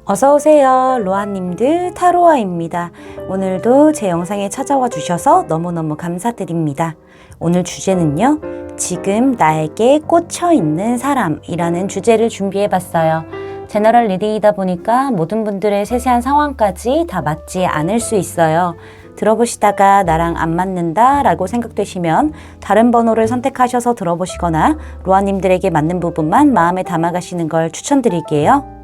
어서오세요. 로아님들 타로아입니다. 오늘도 제 영상에 찾아와 주셔서 너무너무 감사드립니다. 오늘 주제는요, 지금 나에게 꽂혀 있는 사람이라는 주제를 준비해 봤어요. 제너럴 리딩이다 보니까 모든 분들의 세세한 상황까지 다 맞지 않을 수 있어요. 들어보시다가 나랑 안 맞는다 라고 생각되시면 다른 번호를 선택하셔서 들어보시거나 로아님들에게 맞는 부분만 마음에 담아가시는 걸 추천드릴게요.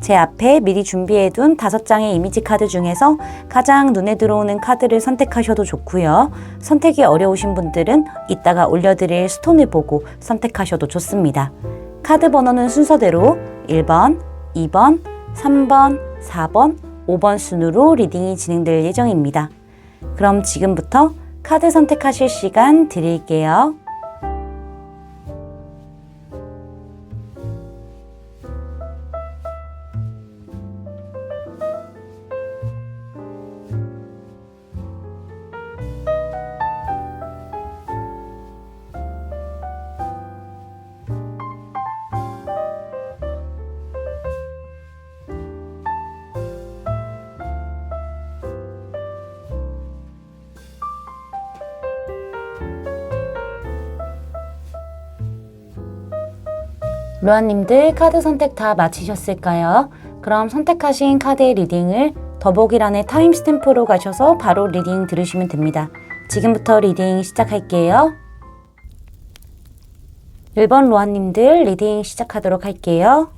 제 앞에 미리 준비해둔 5장의 이미지 카드 중에서 가장 눈에 들어오는 카드를 선택하셔도 좋고요. 선택이 어려우신 분들은 이따가 올려드릴 스톤을 보고 선택하셔도 좋습니다. 카드 번호는 순서대로 1번, 2번, 3번, 4번, 5번 순으로 리딩이 진행될 예정입니다. 그럼 지금부터 카드 선택하실 시간 드릴게요. 로아님들 카드 선택 다 마치셨을까요? 그럼 선택하신 카드의 리딩을 더보기란의 타임스탬프로 가셔서 바로 리딩 들으시면 됩니다. 지금부터 리딩 시작할게요. 1번 로아님들 리딩 시작하도록 할게요.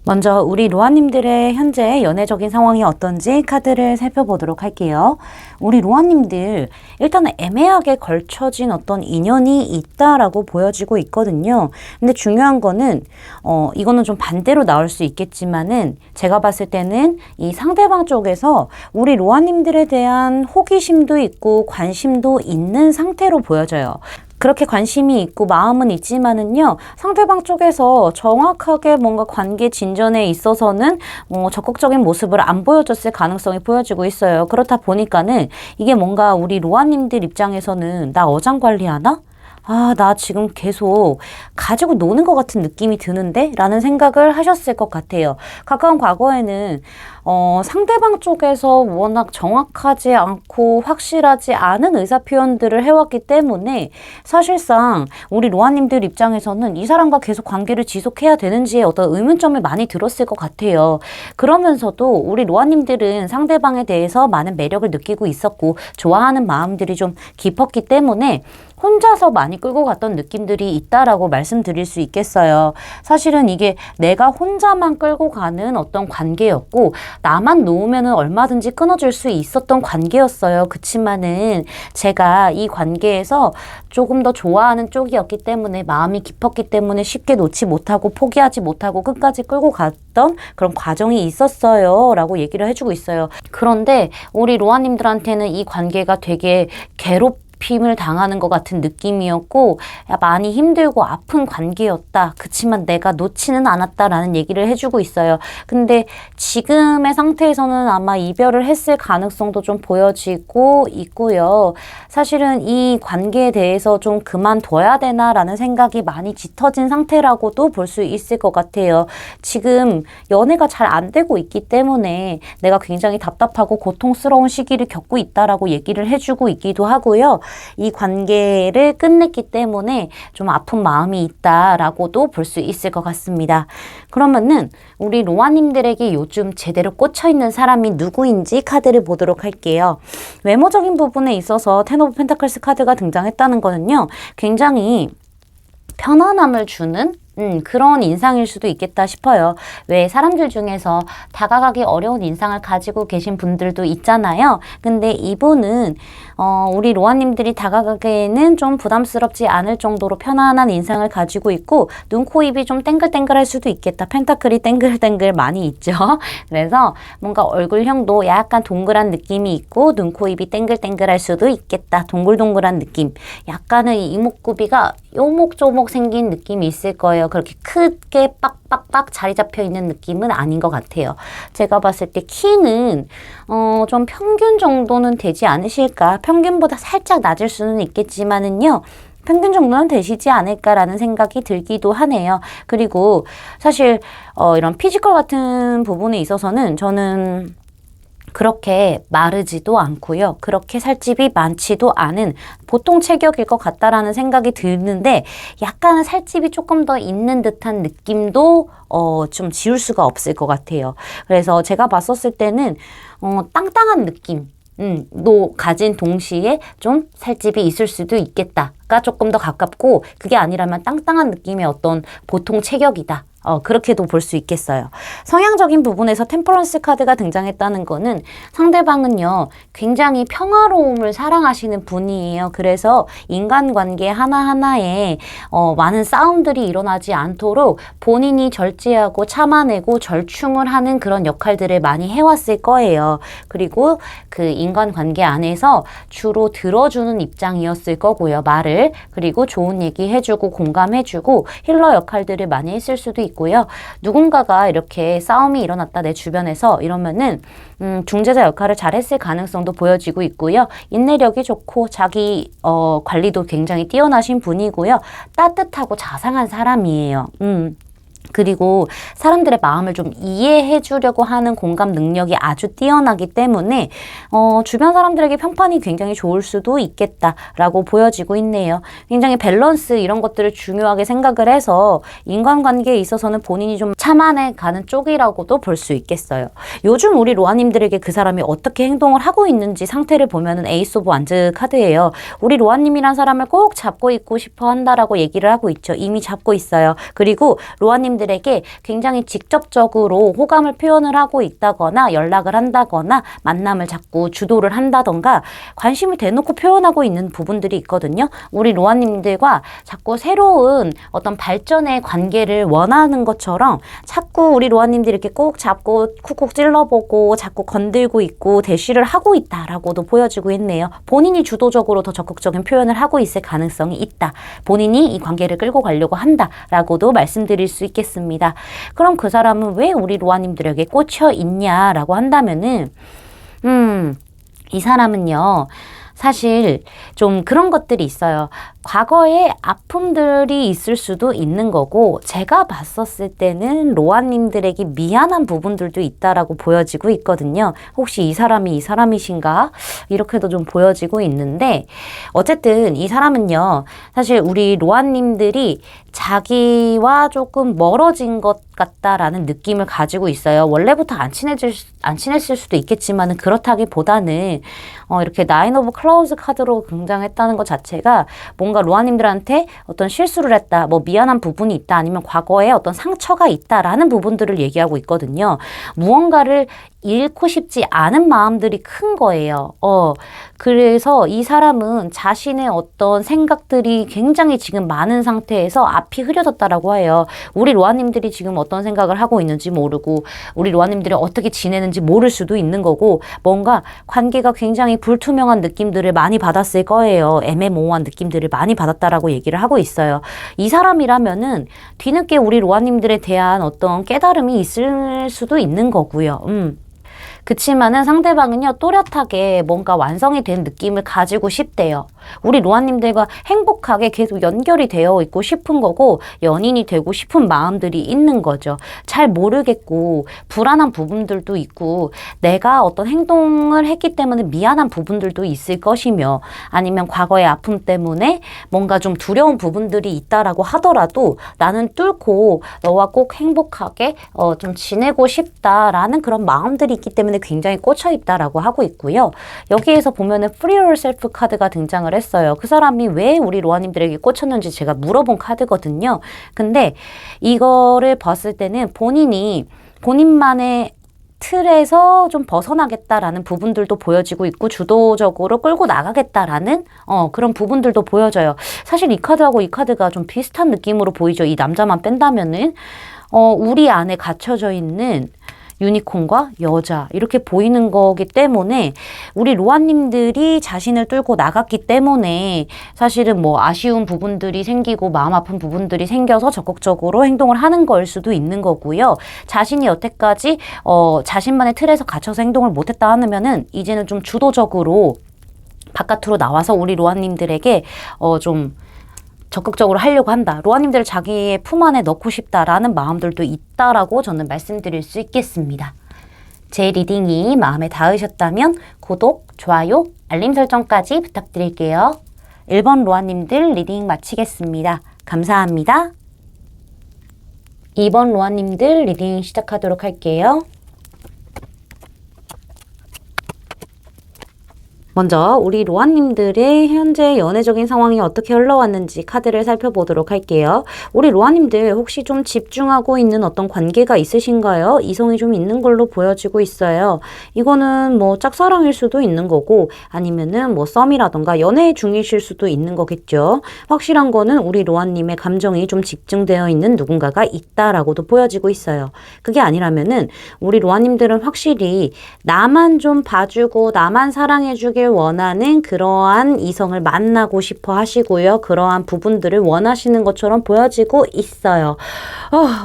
먼저 우리 로아님들의 현재 연애적인 상황이 어떤지 카드를 살펴보도록 할게요. 우리 로아님들 일단은 애매하게 걸쳐진 어떤 인연이 있다라고 보여지고 있거든요. 근데 중요한 거는 이거는 좀 반대로 나올 수 있겠지만은 제가 봤을 때는 이 상대방 쪽에서 우리 로아님들에 대한 호기심도 있고 관심도 있는 상태로 보여져요. 그렇게 관심이 있고 마음은 있지만은요, 상대방 쪽에서 정확하게 뭔가 관계 진전에 있어서는 적극적인 모습을 안 보여줬을 가능성이 보여지고 있어요. 그렇다 보니까는 이게 뭔가 우리 로아님들 입장에서는 나 어장관리하나? 나 지금 계속 가지고 노는 것 같은 느낌이 드는데? 라는 생각을 하셨을 것 같아요. 가까운 과거에는 상대방 쪽에서 워낙 정확하지 않고 확실하지 않은 의사표현들을 해왔기 때문에 사실상 우리 로아님들 입장에서는 이 사람과 계속 관계를 지속해야 되는지에 어떤 의문점을 많이 들었을 것 같아요. 그러면서도 우리 로아님들은 상대방에 대해서 많은 매력을 느끼고 있었고 좋아하는 마음들이 좀 깊었기 때문에 혼자서 많이 끌고 갔던 느낌들이 있다라고 말씀드릴 수 있겠어요. 사실은 이게 내가 혼자만 끌고 가는 어떤 관계였고 나만 놓으면은 얼마든지 끊어질 수 있었던 관계였어요. 그치만은 제가 이 관계에서 조금 더 좋아하는 쪽이었기 때문에 마음이 깊었기 때문에 쉽게 놓지 못하고 포기하지 못하고 끝까지 끌고 갔던 그런 과정이 있었어요. 라고 얘기를 해주고 있어요. 그런데 우리 로아님들한테는 이 관계가 되게 괴롭힘을 당하는 것 같은 느낌이었고 많이 힘들고 아픈 관계였다. 그치만 내가 놓지는 않았다라는 얘기를 해주고 있어요. 근데 지금의 상태에서는 아마 이별을 했을 가능성도 좀 보여지고 있고요. 사실은 이 관계에 대해서 좀 그만둬야 되나라는 생각이 많이 짙어진 상태라고도 볼 수 있을 것 같아요. 지금 연애가 잘 안 되고 있기 때문에 내가 굉장히 답답하고 고통스러운 시기를 겪고 있다라고 얘기를 해주고 있기도 하고요. 이 관계를 끝냈기 때문에 좀 아픈 마음이 있다라고도 볼 수 있을 것 같습니다. 그러면은 우리 로아님들에게 요즘 제대로 꽂혀있는 사람이 누구인지 카드를 보도록 할게요. 외모적인 부분에 있어서 텐 오브 펜타클스 카드가 등장했다는 거는요, 굉장히 편안함을 주는 그런 인상일 수도 있겠다 싶어요. 왜 사람들 중에서 다가가기 어려운 인상을 가지고 계신 분들도 있잖아요. 근데 이분은 우리 로아님들이 다가가기에는 좀 부담스럽지 않을 정도로 편안한 인상을 가지고 있고 눈, 코, 입이 좀 땡글땡글할 수도 있겠다. 펜타클이 땡글땡글 많이 있죠. 그래서 뭔가 얼굴형도 약간 동그란 느낌이 있고 눈, 코, 입이 땡글땡글할 수도 있겠다. 동글동글한 느낌. 약간의 이목구비가 요목조목 생긴 느낌이 있을 거예요. 그렇게 크게 빡빡빡 자리 잡혀 있는 느낌은 아닌 것 같아요. 제가 봤을 때 키는 좀 평균 정도는 되지 않으실까. 평균보다 살짝 낮을 수는 있겠지만은요. 평균 정도는 되시지 않을까라는 생각이 들기도 하네요. 그리고 사실 이런 피지컬 같은 부분에 있어서는 저는 그렇게 마르지도 않고요. 그렇게 살집이 많지도 않은 보통 체격일 것 같다라는 생각이 드는데 약간은 살집이 조금 더 있는 듯한 느낌도 좀 지울 수가 없을 것 같아요. 그래서 제가 봤었을 때는 땅땅한 느낌 도 가진 동시에 좀 살집이 있을 수도 있겠다가 조금 더 가깝고 그게 아니라면 땅땅한 느낌의 어떤 보통 체격이다. 그렇게도 볼 수 있겠어요. 성향적인 부분에서 템퍼런스 카드가 등장했다는 거는 상대방은요, 굉장히 평화로움을 사랑하시는 분이에요. 그래서 인간관계 하나하나에 많은 싸움들이 일어나지 않도록 본인이 절제하고 참아내고 절충을 하는 그런 역할들을 많이 해왔을 거예요. 그리고 그 인간관계 안에서 주로 들어주는 입장이었을 거고요, 말을. 그리고 좋은 얘기 해주고 공감해주고 힐러 역할들을 많이 했을 수도 있고요. 누군가가 이렇게 싸움이 일어났다 내 주변에서 이러면은 중재자 역할을 잘했을 가능성도 보여지고 있고요. 인내력이 좋고 자기 관리도 굉장히 뛰어나신 분이고요. 따뜻하고 자상한 사람이에요. 그리고 사람들의 마음을 좀 이해해 주려고 하는 공감 능력이 아주 뛰어나기 때문에 주변 사람들에게 평판이 굉장히 좋을 수도 있겠다라고 보여지고 있네요. 굉장히 밸런스 이런 것들을 중요하게 생각을 해서 인간관계에 있어서는 본인이 좀 참아내 가는 쪽이라고도 볼 수 있겠어요. 요즘 우리 로아님들에게 그 사람이 어떻게 행동을 하고 있는지 상태를 보면은 에이스 오브 완즈 카드예요. 우리 로아님이란 사람을 꼭 잡고 있고 싶어 한다라고 얘기를 하고 있죠. 이미 잡고 있어요. 그리고 로아님 들에게 굉장히 직접적으로 호감을 표현을 하고 있다거나 연락을 한다거나 만남을 자꾸 주도를 한다던가 관심을 대놓고 표현하고 있는 부분들이 있거든요. 우리 로아님들과 자꾸 새로운 어떤 발전의 관계를 원하는 것처럼 자꾸 우리 로아님들이 이렇게 꼭 잡고 쿡쿡 찔러보고 자꾸 건들고 있고 대시를 하고 있다라고도 보여지고 있네요. 본인이 주도적으로 더 적극적인 표현을 하고 있을 가능성이 있다. 본인이 이 관계를 끌고 가려고 한다라고도 말씀드릴 수 있겠습니다. 그럼 그 사람은 왜 우리 로아님들에게 꽂혀 있냐라고 한다면은 이 사람은요 사실 좀 그런 것들이 있어요. 과거에 아픔들이 있을 수도 있는 거고 제가 봤었을 때는 로아님들에게 미안한 부분들도 있다라고 보여지고 있거든요. 혹시 이 사람이 이 사람이신가? 이렇게도 좀 보여지고 있는데 어쨌든 이 사람은요. 사실 우리 로아님들이 자기와 조금 멀어진 것 같다라는 느낌을 가지고 있어요. 원래부터 안 친했을 수도 있겠지만 그렇다기보다는 이렇게 나인 오브 클라우즈 카드로 등장했다는 것 자체가 뭔가 로아님들한테 어떤 실수를 했다, 뭐 미안한 부분이 있다, 아니면 과거에 어떤 상처가 있다라는 부분들을 얘기하고 있거든요. 무언가를 잃고 싶지 않은 마음들이 큰 거예요. 그래서 이 사람은 자신의 어떤 생각들이 굉장히 지금 많은 상태에서 앞이 흐려졌다라고 해요. 우리 로아님들이 지금 어떤 생각을 하고 있는지 모르고 우리 로아님들이 어떻게 지내는지 모를 수도 있는 거고 뭔가 관계가 굉장히 불투명한 느낌들을 많이 받았을 거예요. 애매모호한 느낌들을 많이 받았다라고 얘기를 하고 있어요. 이 사람이라면은 뒤늦게 우리 로아님들에 대한 어떤 깨달음이 있을 수도 있는 거고요. 그치만은 상대방은요 또렷하게 뭔가 완성이 된 느낌을 가지고 싶대요. 우리 로아님들과 행복하게 계속 연결이 되어 있고 싶은 거고 연인이 되고 싶은 마음들이 있는 거죠. 잘 모르겠고 불안한 부분들도 있고 내가 어떤 행동을 했기 때문에 미안한 부분들도 있을 것이며 아니면 과거의 아픔 때문에 뭔가 좀 두려운 부분들이 있다라고 하더라도 나는 뚫고 너와 꼭 행복하게 좀 지내고 싶다라는 그런 마음들이 있기 때문에 굉장히 꽂혀 있다라고 하고 있고요. 여기에서 보면은 Free Yourself 카드가 등장을 했어요. 그 사람이 왜 우리 로아님들에게 꽂혔는지 제가 물어본 카드거든요. 근데 이거를 봤을 때는 본인만의 틀에서 좀 벗어나겠다라는 부분들도 보여지고 있고 주도적으로 끌고 나가겠다라는 그런 부분들도 보여져요. 사실 이 카드하고 이 카드가 좀 비슷한 느낌으로 보이죠. 이 남자만 뺀다면은 우리 안에 갇혀져 있는 유니콘과 여자 이렇게 보이는 거기 때문에 우리 로아님들이 자신을 뚫고 나갔기 때문에 사실은 뭐 아쉬운 부분들이 생기고 마음 아픈 부분들이 생겨서 적극적으로 행동을 하는 걸 수도 있는 거고요. 자신이 여태까지 자신만의 틀에서 갇혀서 행동을 못했다 하면은 이제는 좀 주도적으로 바깥으로 나와서 우리 로아님들에게 좀 적극적으로 하려고 한다. 로아님들을 자기의 품 안에 넣고 싶다라는 마음들도 있다라고 저는 말씀드릴 수 있겠습니다. 제 리딩이 마음에 닿으셨다면 구독, 좋아요, 알림 설정까지 부탁드릴게요. 1번 로아님들 리딩 마치겠습니다. 감사합니다. 2번 로아님들 리딩 시작하도록 할게요. 먼저 우리 로아님들의 현재 연애적인 상황이 어떻게 흘러왔는지 카드를 살펴보도록 할게요. 우리 로아님들 혹시 좀 집중하고 있는 어떤 관계가 있으신가요? 이성이 좀 있는 걸로 보여지고 있어요. 이거는 뭐 짝사랑일 수도 있는 거고 아니면은 뭐 썸이라던가 연애 중이실 수도 있는 거겠죠. 확실한 거는 우리 로아님의 감정이 좀 집중되어 있는 누군가가 있다라고도 보여지고 있어요. 그게 아니라면은 우리 로아님들은 확실히 나만 좀 봐주고 나만 사랑해주길 원하는 그러한 이성을 만나고 싶어 하시고요. 그러한 부분들을 원하시는 것처럼 보여지고 있어요.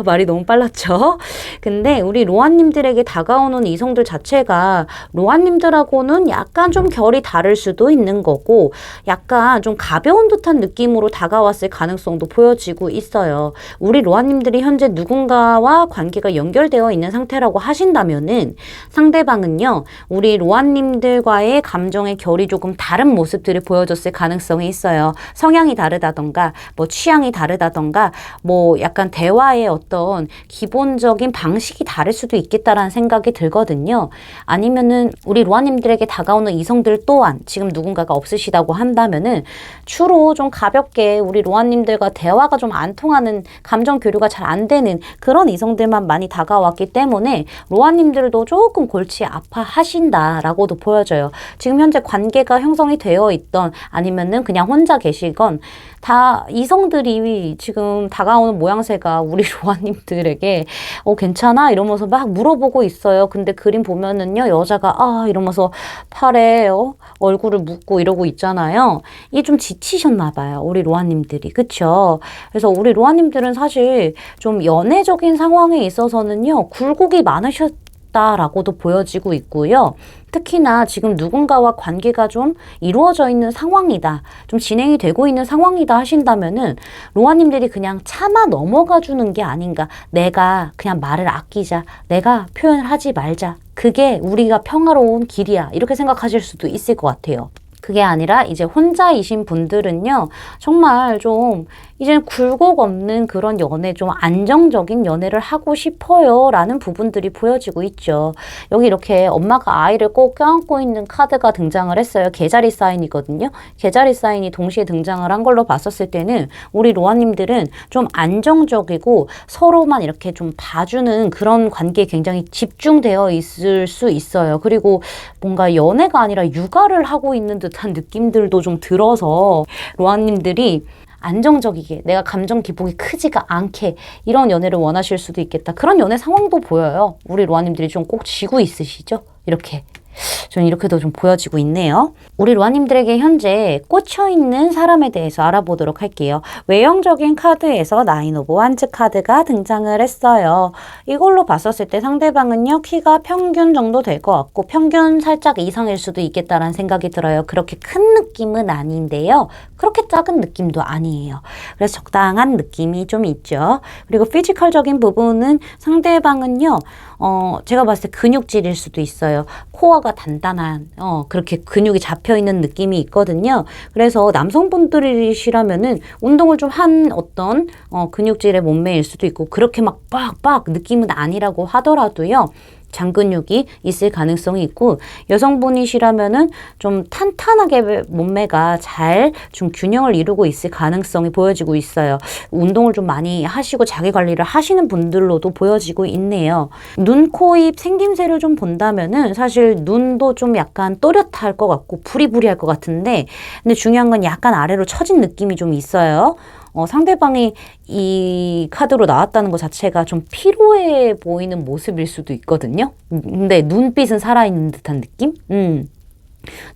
말이 너무 빨랐죠? 근데 우리 로아님들에게 다가오는 이성들 자체가 로아님들하고는 약간 좀 결이 다를 수도 있는 거고 약간 좀 가벼운 듯한 느낌으로 다가왔을 가능성도 보여지고 있어요. 우리 로아님들이 현재 누군가와 관계가 연결되어 있는 상태라고 하신다면은 상대방은요. 우리 로아님들과의 감정의 결이 조금 다른 모습들을 보여줬을 가능성이 있어요. 성향이 다르다던가 뭐 취향이 다르다던가 뭐 약간 대화의 어떤 기본적인 방식이 다를 수도 있겠다라는 생각이 들거든요. 아니면은 우리 로아님들에게 다가오는 이성들 또한 지금 누군가가 없으시다고 한다면은 주로 좀 가볍게 우리 로아님들과 대화가 좀 안 통하는 감정 교류가 잘 안 되는 그런 이성들만 많이 다가왔기 때문에 로아님들도 조금 골치 아파하신다라고도 보여져요. 지금 현재 관계가 형성이 되어 있던 아니면은 그냥 혼자 계시건 다 이성들이 지금 다가오는 모양새가 우리 로아님들에게 괜찮아? 이러면서 막 물어보고 있어요. 근데 그림 보면은요 여자가 이러면서 팔에 얼굴을 묻고 이러고 있잖아요. 이게 좀 지치셨나 봐요. 우리 로아님들이. 그쵸? 그래서 우리 로아님들은 사실 좀 연애적인 상황에 있어서는요 굴곡이 많으셨다라고도 보여지고 있고요. 특히나 지금 누군가와 관계가 좀 이루어져 있는 상황이다. 좀 진행이 되고 있는 상황이다 하신다면은 로아님들이 그냥 참아 넘어가 주는 게 아닌가. 내가 그냥 말을 아끼자. 내가 표현을 하지 말자. 그게 우리가 평화로운 길이야. 이렇게 생각하실 수도 있을 것 같아요. 그게 아니라 이제 혼자이신 분들은요. 정말 좀 이제 굴곡 없는 그런 연애, 좀 안정적인 연애를 하고 싶어요 라는 부분들이 보여지고 있죠. 여기 이렇게 엄마가 아이를 꼭 껴안고 있는 카드가 등장을 했어요. 개자리 사인이거든요. 개자리 사인이 동시에 등장을 한 걸로 봤었을 때는 우리 로아님들은 좀 안정적이고 서로만 이렇게 좀 봐주는 그런 관계에 굉장히 집중되어 있을 수 있어요. 그리고 뭔가 연애가 아니라 육아를 하고 있는 듯한 느낌들도 좀 들어서 로아님들이 안정적이게 내가 감정 기복이 크지가 않게 이런 연애를 원하실 수도 있겠다. 그런 연애 상황도 보여요. 우리 로아님들이 좀 꼭 쥐고 있으시죠? 이렇게. 저는 이렇게도 좀 보여지고 있네요. 우리 로아님들에게 현재 꽂혀있는 사람에 대해서 알아보도록 할게요. 외형적인 카드에서 나인 오브 완즈 카드가 등장을 했어요. 이걸로 봤었을 때 상대방은요. 키가 평균 정도 될 것 같고 평균 살짝 이상일 수도 있겠다라는 생각이 들어요. 그렇게 큰 느낌은 아닌데요. 그렇게 작은 느낌도 아니에요. 그래서 적당한 느낌이 좀 있죠. 그리고 피지컬적인 부분은 상대방은요. 제가 봤을 때 근육질일 수도 있어요. 코어가 단단한, 그렇게 근육이 잡혀있는 느낌이 있거든요. 그래서 남성분들이시라면은 운동을 좀 한 어떤, 근육질의 몸매일 수도 있고, 그렇게 막 빡빡 느낌은 아니라고 하더라도요. 장근육이 있을 가능성이 있고 여성분이시라면은 좀 탄탄하게 몸매가 잘 좀 균형을 이루고 있을 가능성이 보여지고 있어요. 운동을 좀 많이 하시고 자기 관리를 하시는 분들로도 보여지고 있네요. 눈, 코, 입 생김새를 좀 본다면은 사실 눈도 좀 약간 또렷할 것 같고 부리부리할 것 같은데 근데 중요한 건 약간 아래로 처진 느낌이 좀 있어요. 상대방이 이 카드로 나왔다는 것 자체가 좀 피로해 보이는 모습일 수도 있거든요. 근데 눈빛은 살아있는 듯한 느낌?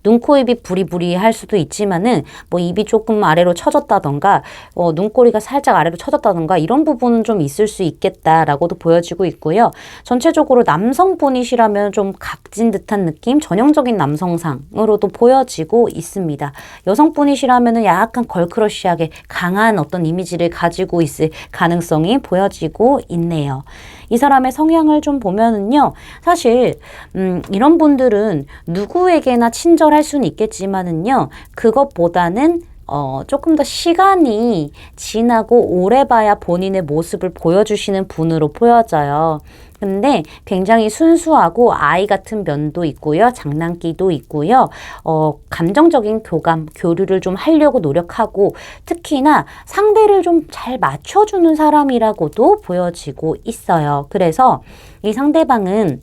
눈, 코, 입이 부리부리할 수도 있지만은 뭐 입이 조금 아래로 처졌다던가 눈꼬리가 살짝 아래로 처졌다던가 이런 부분은 좀 있을 수 있겠다라고도 보여지고 있고요. 전체적으로 남성분이시라면 좀 각진 듯한 느낌, 전형적인 남성상으로도 보여지고 있습니다. 여성분이시라면은 약간 걸크러쉬하게 강한 어떤 이미지를 가지고 있을 가능성이 보여지고 있네요. 이 사람의 성향을 좀 보면은요, 사실 이런 분들은 누구에게나 친절할 수는 있겠지만은요, 그것보다는 조금 더 시간이 지나고 오래 봐야 본인의 모습을 보여주시는 분으로 보여져요. 근데 굉장히 순수하고 아이 같은 면도 있고요. 장난기도 있고요. 감정적인 교류를 좀 하려고 노력하고 특히나 상대를 좀 잘 맞춰주는 사람이라고도 보여지고 있어요. 그래서 이 상대방은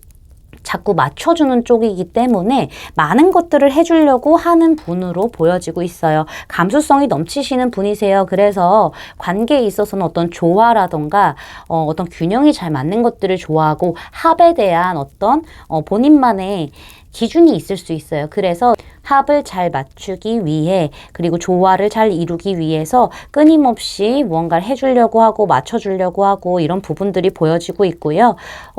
자꾸 맞춰주는 쪽이기 때문에 많은 것들을 해주려고 하는 분으로 보여지고 있어요. 감수성이 넘치시는 분이세요. 그래서 관계에 있어서는 어떤 조화라던가 어떤 균형이 잘 맞는 것들을 좋아하고 합에 대한 어떤 본인만의 기준이 있을 수 있어요. 그래서 합을 잘 맞추기 위해 그리고 조화를 잘 이루기 위해서 끊임없이 무언가를 해주려고 하고 맞춰주려고 하고 이런 부분들이 보여지고 있고요.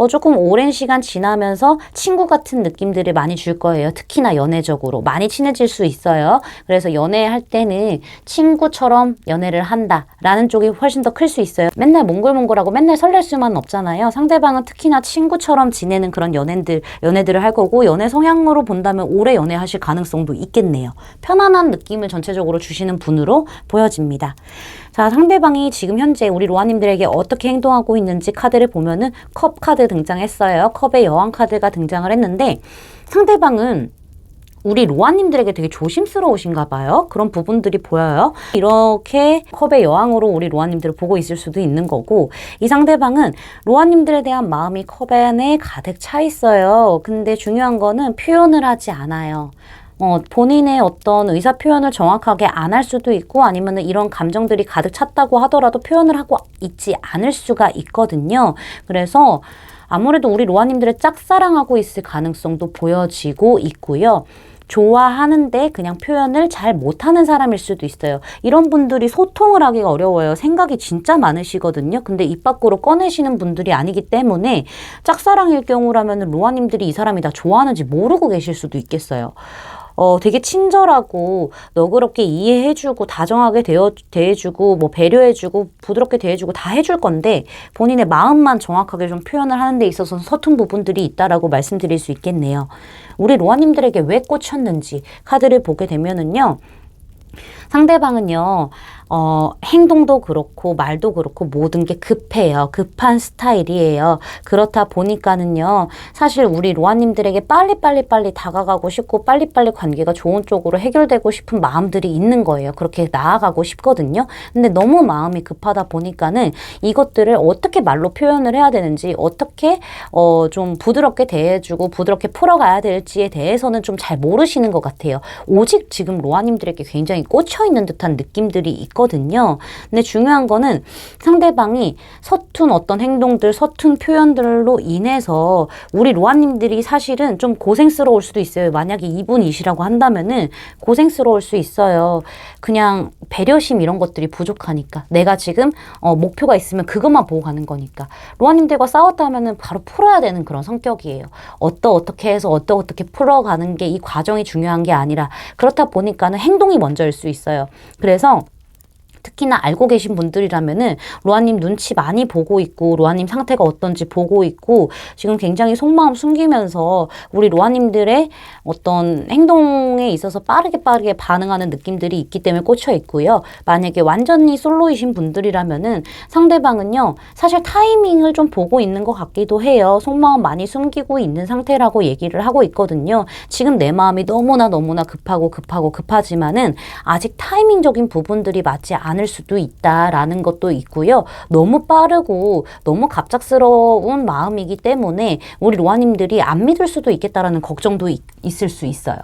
조금 오랜 시간 지나면서 친구 같은 느낌들을 많이 줄 거예요. 특히나 연애적으로 많이 친해질 수 있어요. 그래서 연애할 때는 친구처럼 연애를 한다라는 쪽이 훨씬 더 클 수 있어요. 맨날 몽글몽글하고 맨날 설렐 수만 없잖아요. 상대방은 특히나 친구처럼 지내는 그런 연애들을 할 거고 연애 성향으로 본다면 오래 연애하실 가능성도 있겠네요. 편안한 느낌을 전체적으로 주시는 분으로 보여집니다. 자, 상대방이 지금 현재 우리 로아님들에게 어떻게 행동하고 있는지 카드를 보면은 컵 카드 등장했어요. 컵의 여왕 카드가 등장을 했는데 상대방은 우리 로아님들에게 되게 조심스러우신가 봐요. 그런 부분들이 보여요. 이렇게 컵의 여왕으로 우리 로아님들을 보고 있을 수도 있는 거고 이 상대방은 로아님들에 대한 마음이 컵 안에 가득 차 있어요. 근데 중요한 거는 표현을 하지 않아요. 본인의 어떤 의사 표현을 정확하게 안 할 수도 있고 아니면 이런 감정들이 가득 찼다고 하더라도 표현을 하고 있지 않을 수가 있거든요. 그래서 아무래도 우리 로아님들을 짝사랑하고 있을 가능성도 보여지고 있고요. 좋아하는데 그냥 표현을 잘 못하는 사람일 수도 있어요. 이런 분들이 소통을 하기가 어려워요. 생각이 진짜 많으시거든요. 근데 입 밖으로 꺼내시는 분들이 아니기 때문에 짝사랑일 경우라면 로아님들이 이 사람이 다 좋아하는지 모르고 계실 수도 있겠어요. 되게 친절하고 너그럽게 이해해주고 다정하게 대해주고 뭐 배려해주고 부드럽게 대해주고 다 해줄 건데 본인의 마음만 정확하게 좀 표현을 하는 데 있어서는 서툰 부분들이 있다라고 말씀드릴 수 있겠네요. 우리 로아님들에게 왜 꽂혔는지 카드를 보게 되면은요. 상대방은요. 행동도 그렇고 말도 그렇고 모든 게 급해요. 급한 스타일이에요. 그렇다 보니까는요. 사실 우리 로아님들에게 빨리 다가가고 싶고 빨리빨리 관계가 좋은 쪽으로 해결되고 싶은 마음들이 있는 거예요. 그렇게 나아가고 싶거든요. 근데 너무 마음이 급하다 보니까는 이것들을 어떻게 말로 표현을 해야 되는지 어떻게 좀 부드럽게 대해주고 부드럽게 풀어가야 될지에 대해서는 좀 잘 모르시는 것 같아요. 오직 지금 로아님들에게 굉장히 꽂혀있는 듯한 느낌들이 있거든요. 근데 중요한 거는 상대방이 서툰 어떤 행동들, 서툰 표현들로 인해서 우리 로아님들이 사실은 좀 고생스러울 수도 있어요. 만약에 이분이시라고 한다면은 고생스러울 수 있어요. 그냥 배려심 이런 것들이 부족하니까. 내가 지금 목표가 있으면 그것만 보고 가는 거니까. 로아님들과 싸웠다 하면은 바로 풀어야 되는 그런 성격이에요. 어떻게 해서 어떻게 풀어가는 게 이 과정이 중요한 게 아니라 그렇다 보니까는 행동이 먼저일 수 있어요. 그래서 특히나 알고 계신 분들이라면은 로아님 눈치 많이 보고 있고 로아님 상태가 어떤지 보고 있고 지금 굉장히 속마음 숨기면서 우리 로아님들의 어떤 행동에 있어서 빠르게 반응하는 느낌들이 있기 때문에 꽂혀 있고요. 만약에 완전히 솔로이신 분들이라면은 상대방은요. 사실 타이밍을 좀 보고 있는 것 같기도 해요. 속마음 많이 숨기고 있는 상태라고 얘기를 하고 있거든요. 지금 내 마음이 너무나 급하지만은 아직 타이밍적인 부분들이 맞지 않은 많을 수도 있다라는 것도 있고요. 너무 빠르고 너무 갑작스러운 마음이기 때문에 우리 로아님들이 안 믿을 수도 있겠다라는 걱정도 있을 수 있어요.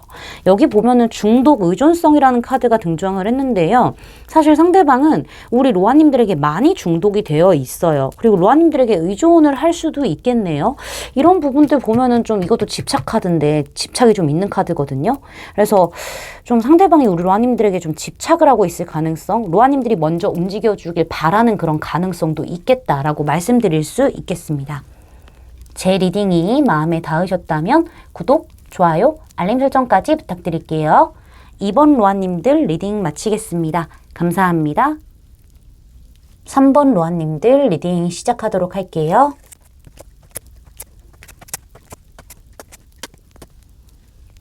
여기 보면은 중독 의존성이라는 카드가 등장을 했는데요. 사실 상대방은 우리 로아님들에게 많이 중독이 되어 있어요. 그리고 로아님들에게 의존을 할 수도 있겠네요. 이런 부분들 보면은 좀 이것도 집착 카드인데 집착이 좀 있는 카드거든요. 그래서 좀 상대방이 우리 로아님들에게 좀 집착을 하고 있을 가능성, 로아님들이 먼저 움직여주길 바라는 그런 가능성도 있겠다라고 말씀드릴 수 있겠습니다. 제 리딩이 마음에 닿으셨다면 구독, 좋아요, 알림 설정까지 부탁드릴게요. 2번 로아님들 리딩 마치겠습니다. 감사합니다. 3번 로아님들 리딩 시작하도록 할게요.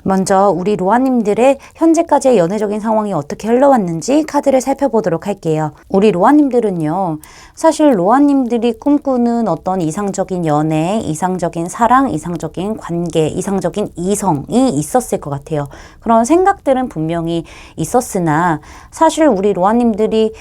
먼저 우리 로아님들의 현재까지의 연애적인 상황이 어떻게 흘러왔는지 카드를 살펴보도록 할게요. 우리 로아님들은요, 사실 로아님들이 꿈꾸는 어떤 이상적인 연애, 이상적인 사랑, 이상적인 관계, 이상적인 이성이 있었을 것 같아요. 그런 생각들은 분명히 있었으나 사실 우리 로아님들이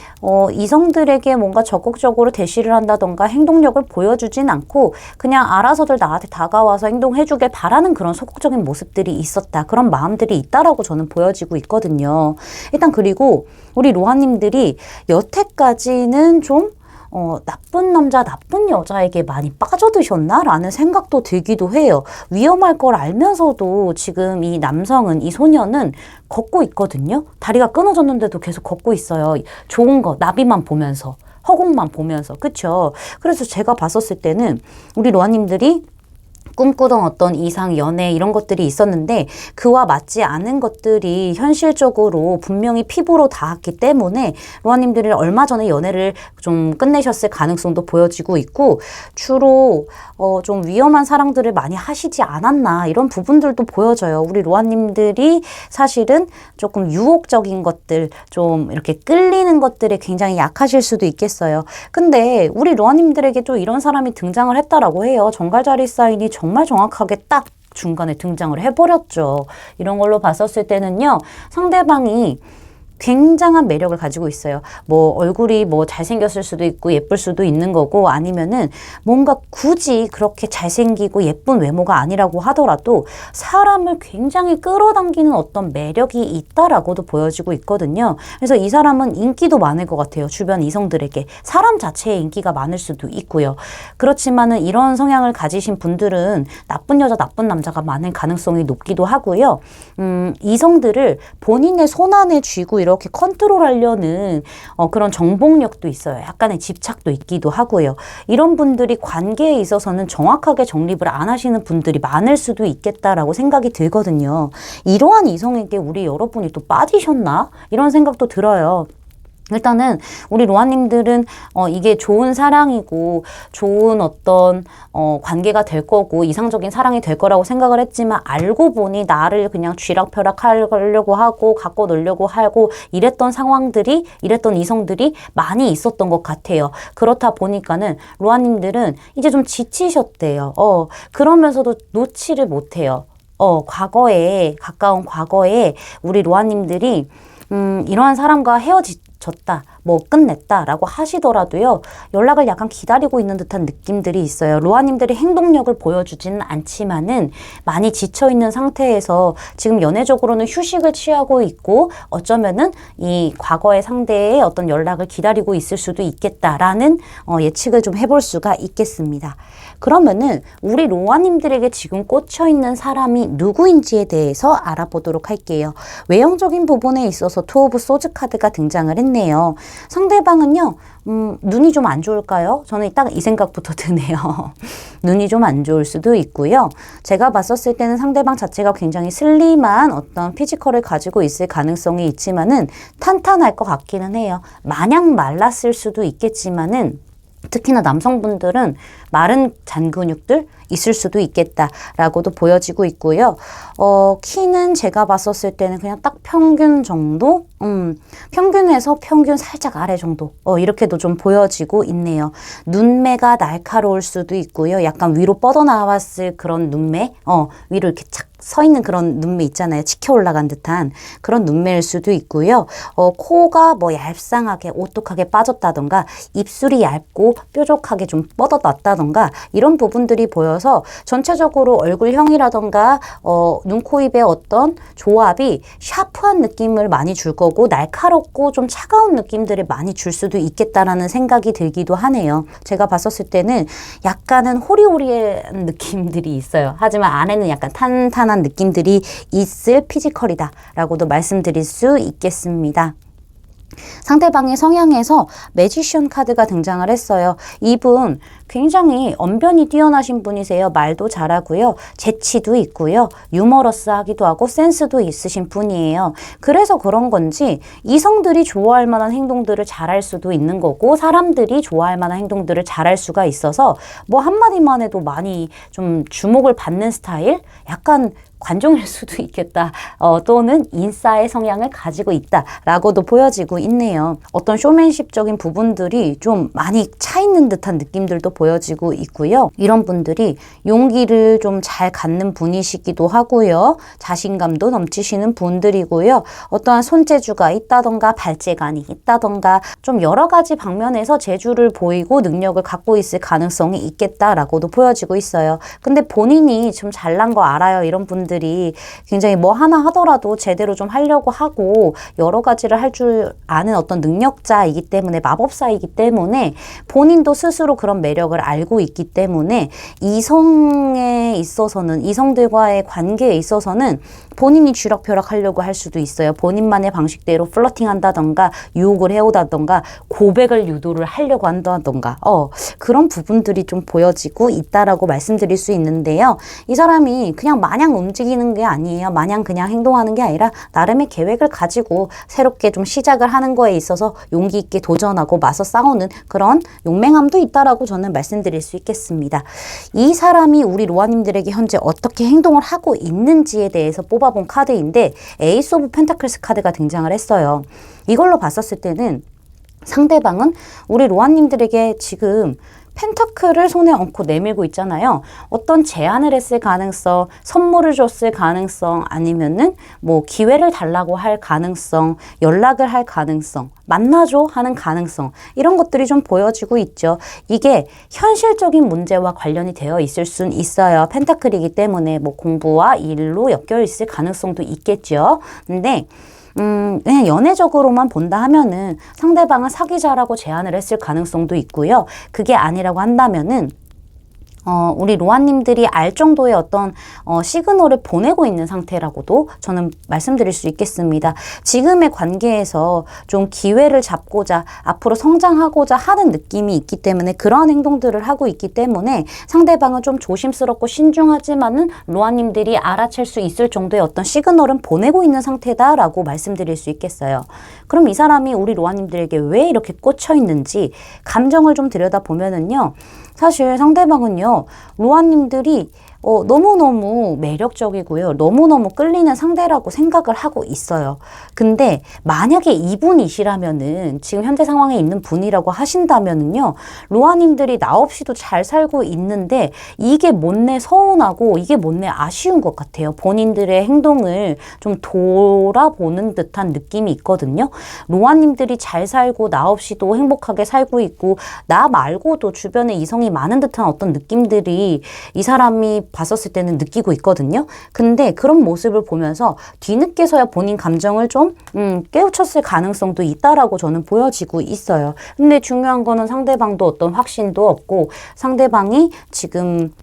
이성들에게 뭔가 적극적으로 대시를 한다던가 행동력을 보여주진 않고 그냥 알아서들 나한테 다가와서 행동해주길 바라는 그런 소극적인 모습들이 있었다. 그런 마음들이 있다라고 저는 보여지고 있거든요. 일단 그리고 우리 로아님들이 여태까지는 좀 나쁜 남자, 나쁜 여자에게 많이 빠져드셨나? 라는 생각도 들기도 해요. 위험할 걸 알면서도 지금 이 남성은, 이 소녀는 걷고 있거든요. 다리가 끊어졌는데도 계속 걷고 있어요. 좋은 거, 나비만 보면서, 허공만 보면서. 그쵸? 그래서 제가 봤었을 때는 우리 로아님들이 꿈꾸던 어떤 이상, 연애 이런 것들이 있었는데 그와 맞지 않은 것들이 현실적으로 분명히 피부로 닿았기 때문에 로아님들이 얼마 전에 연애를 좀 끝내셨을 가능성도 보여지고 있고 주로 좀 위험한 사랑들을 많이 하시지 않았나 이런 부분들도 보여져요. 우리 로아님들이 사실은 조금 유혹적인 것들, 좀 이렇게 끌리는 것들에 굉장히 약하실 수도 있겠어요. 근데 우리 로아님들에게 또 이런 사람이 등장을 했다라고 해요. 정갈자리 사인이 정말 정확하게 딱 중간에 등장을 해버렸죠. 이런 걸로 봤었을 때는요, 상대방이 굉장한 매력을 가지고 있어요. 뭐 얼굴이 뭐 잘생겼을 수도 있고 예쁠 수도 있는 거고 아니면은 뭔가 굳이 그렇게 잘생기고 예쁜 외모가 아니라고 하더라도 사람을 굉장히 끌어당기는 어떤 매력이 있다라고도 보여지고 있거든요. 그래서 이 사람은 인기도 많을 것 같아요. 주변 이성들에게. 사람 자체에 인기가 많을 수도 있고요. 그렇지만은 이런 성향을 가지신 분들은 나쁜 여자, 나쁜 남자가 많을 가능성이 높기도 하고요. 이성들을 본인의 손안에 쥐고 이렇게 컨트롤하려는 그런 정복력도 있어요. 약간의 집착도 있기도 하고요. 이런 분들이 관계에 있어서는 정확하게 정립을 안 하시는 분들이 많을 수도 있겠다라고 생각이 들거든요. 이러한 이성에게 우리 여러분이 또 빠지셨나? 이런 생각도 들어요. 일단은 우리 로아님들은 이게 좋은 사랑이고 좋은 어떤 관계가 될 거고 이상적인 사랑이 될 거라고 생각을 했지만 알고 보니 나를 그냥 쥐락펴락 하려고 하고 갖고 놀려고 하고 이랬던 상황들이 이랬던 이성들이 많이 있었던 것 같아요. 그렇다 보니까는 로아님들은 이제 좀 지치셨대요. 그러면서도 놓지를 못해요. 과거에 가까운 과거에 우리 로아님들이 이러한 사람과 헤어졌다, 뭐 끝냈다라고 하시더라도요. 연락을 약간 기다리고 있는 듯한 느낌들이 있어요. 로아님들이 행동력을 보여주지는 않지만은 많이 지쳐있는 상태에서 지금 연애적으로는 휴식을 취하고 있고 어쩌면은 이 과거의 상대의 어떤 연락을 기다리고 있을 수도 있겠다라는 예측을 좀 해볼 수가 있겠습니다. 그러면은 우리 로아님들에게 지금 꽂혀있는 사람이 누구인지에 대해서 알아보도록 할게요. 외형적인 부분에 있어서 투 오브 소즈 카드가 등장을 했네요. 상대방은요, 눈이 좀 안 좋을까요? 저는 딱 이 생각부터 드네요. 눈이 좀 안 좋을 수도 있고요. 제가 봤었을 때는 상대방 자체가 굉장히 슬림한 어떤 피지컬을 가지고 있을 가능성이 있지만은 탄탄할 것 같기는 해요. 마냥 말랐을 수도 있겠지만은 특히나 남성분들은 마른 잔근육들 있을 수도 있겠다라고도 보여지고 있고요. 키는 제가 봤었을 때는 그냥 딱 평균 정도? 평균에서 평균 살짝 아래 정도. 이렇게도 좀 보여지고 있네요. 눈매가 날카로울 수도 있고요. 약간 위로 뻗어나왔을 그런 눈매? 위로 이렇게 착 서 있는 그런 눈매 있잖아요. 치켜 올라간 듯한 그런 눈매일 수도 있고요. 코가 뭐 얄쌍하게 오똑하게 빠졌다던가 입술이 얇고 뾰족하게 좀 뻗어났다던가 이런 부분들이 보여서 전체적으로 얼굴형이라던가 눈, 코, 입의 어떤 조합이 샤프한 느낌을 많이 줄 거고 날카롭고 좀 차가운 느낌들을 많이 줄 수도 있겠다라는 생각이 들기도 하네요. 제가 봤었을 때는 약간은 호리호리한 느낌들이 있어요. 하지만 안에는 약간 탄탄한 느낌들이 있을 피지컬이다 라고도 말씀드릴 수 있겠습니다. 상대방의 성향에서 매지션 카드가 등장을 했어요. 이분 굉장히 언변이 뛰어나신 분이세요. 말도 잘하고요. 재치도 있고요. 유머러스하기도 하고 센스도 있으신 분이에요. 그래서 그런 건지 이성들이 좋아할 만한 행동들을 잘할 수도 있는 거고 사람들이 좋아할 만한 행동들을 잘할 수가 있어서 뭐 한마디만 해도 많이 좀 주목을 받는 스타일? 약간 관종일 수도 있겠다. 또는 인싸의 성향을 가지고 있다라고도 보여지고 있네요. 어떤 쇼맨십적인 부분들이 좀 많이 차 있는 듯한 느낌들도 보여지고 있고요. 이런 분들이 용기를 좀 잘 갖는 분이시기도 하고요. 자신감도 넘치시는 분들이고요. 어떠한 손재주가 있다던가 발재간이 있다던가 좀 여러 가지 방면에서 재주를 보이고 능력을 갖고 있을 가능성이 있겠다라고도 보여지고 있어요. 근데 본인이 좀 잘난 거 알아요. 이런 분들이 굉장히 뭐 하나 하더라도 제대로 좀 하려고 하고 여러 가지를 할 줄 아는 어떤 능력자이기 때문에 마법사이기 때문에 본인도 스스로 그런 매력을 알고 있기 때문에 이성에 있어서는 이성들과의 관계에 있어서는 본인이 쥐락펴락 하려고 할 수도 있어요. 본인만의 방식대로 플러팅 한다던가 유혹을 해오다던가 고백을 유도를 하려고 한다던가 그런 부분들이 좀 보여지고 있다라고 말씀드릴 수 있는데요. 이 사람이 그냥 마냥 움직이는 게 아니에요. 마냥 그냥 행동하는 게 아니라 나름의 계획을 가지고 새롭게 좀 시작을 하는 거에 있어서 용기 있게 도전하고 맞서 싸우는 그런 용맹함도 있다라고 저는 말씀드릴 수 있겠습니다. 이 사람이 우리 로아님들에게 현재 어떻게 행동을 하고 있는지에 대해서 뽑아본 카드인데 에이스 오브 펜타클스 카드가 등장을 했어요. 이걸로 봤었을 때는 상대방은 우리 로아님들에게 지금 펜타클을 손에 얹고 내밀고 있잖아요. 어떤 제안을 했을 가능성, 선물을 줬을 가능성, 아니면은 뭐 기회를 달라고 할 가능성, 연락을 할 가능성, 만나줘 하는 가능성, 이런 것들이 좀 보여지고 있죠. 이게 현실적인 문제와 관련이 되어 있을 순 있어요. 펜타클이기 때문에 뭐 공부와 일로 엮여 있을 가능성도 있겠죠. 근데 그냥 연애적으로만 본다 하면은 상대방은 사귀자라고 제안을 했을 가능성도 있고요. 그게 아니라고 한다면은 우리 로아님들이 알 정도의 어떤 시그널을 보내고 있는 상태라고도 저는 말씀드릴 수 있겠습니다. 지금의 관계에서 좀 기회를 잡고자 앞으로 성장하고자 하는 느낌이 있기 때문에 그러한 행동들을 하고 있기 때문에 상대방은 좀 조심스럽고 신중하지만은 로아님들이 알아챌 수 있을 정도의 어떤 시그널은 보내고 있는 상태다라고 말씀드릴 수 있겠어요. 그럼 이 사람이 우리 로아님들에게 왜 이렇게 꽂혀 있는지 감정을 좀 들여다보면은요. 사실 상대방은요, 로아님들이 너무너무 매력적이고요. 너무너무 끌리는 상대라고 생각을 하고 있어요. 근데 만약에 이분이시라면은 지금 현재 상황에 있는 분이라고 하신다면은요. 로아님들이 나 없이도 잘 살고 있는데 이게 못내 서운하고 이게 못내 아쉬운 것 같아요. 본인들의 행동을 좀 돌아보는 듯한 느낌이 있거든요. 로아님들이 잘 살고 나 없이도 행복하게 살고 있고 나 말고도 주변에 이성이 많은 듯한 어떤 느낌들이 이 사람이 봤었을 때는 느끼고 있거든요. 근데 그런 모습을 보면서 뒤늦게서야 본인 감정을 좀 깨우쳤을 가능성도 있다라고 저는 보여지고 있어요. 근데 중요한 거는 상대방도 어떤 확신도 없고 상대방이 지금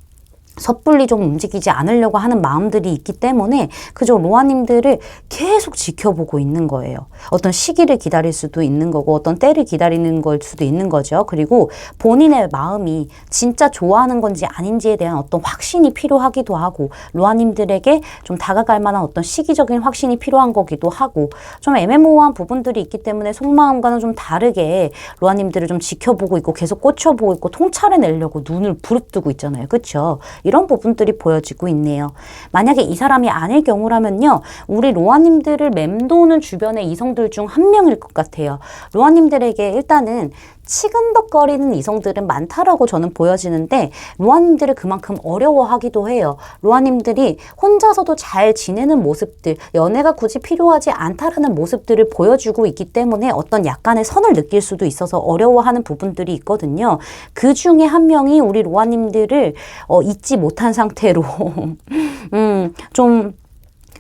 섣불리 좀 움직이지 않으려고 하는 마음들이 있기 때문에 그저 로아님들을 계속 지켜보고 있는 거예요. 어떤 시기를 기다릴 수도 있는 거고 어떤 때를 기다리는 걸 수도 있는 거죠. 그리고 본인의 마음이 진짜 좋아하는 건지 아닌지에 대한 어떤 확신이 필요하기도 하고 로아님들에게 좀 다가갈 만한 어떤 시기적인 확신이 필요한 거기도 하고 좀 애매모호한 부분들이 있기 때문에 속마음과는 좀 다르게 로아님들을 좀 지켜보고 있고 계속 꽂혀보고 있고 통찰해내려고 눈을 부릅뜨고 있잖아요. 그렇죠? 이런 부분들이 보여지고 있네요. 만약에 이 사람이 아닐 경우라면요. 우리 로아님들을 맴도는 주변의 이성들 중 한 명일 것 같아요. 로아님들에게 일단은 치근덕거리는 이성들은 많다라고 저는 보여지는데 로아님들을 그만큼 어려워하기도 해요. 로아님들이 혼자서도 잘 지내는 모습들, 연애가 굳이 필요하지 않다라는 모습들을 보여주고 있기 때문에 어떤 약간의 선을 느낄 수도 있어서 어려워하는 부분들이 있거든요. 그 중에 한 명이 우리 로아님들을 잊지 못한 상태로 좀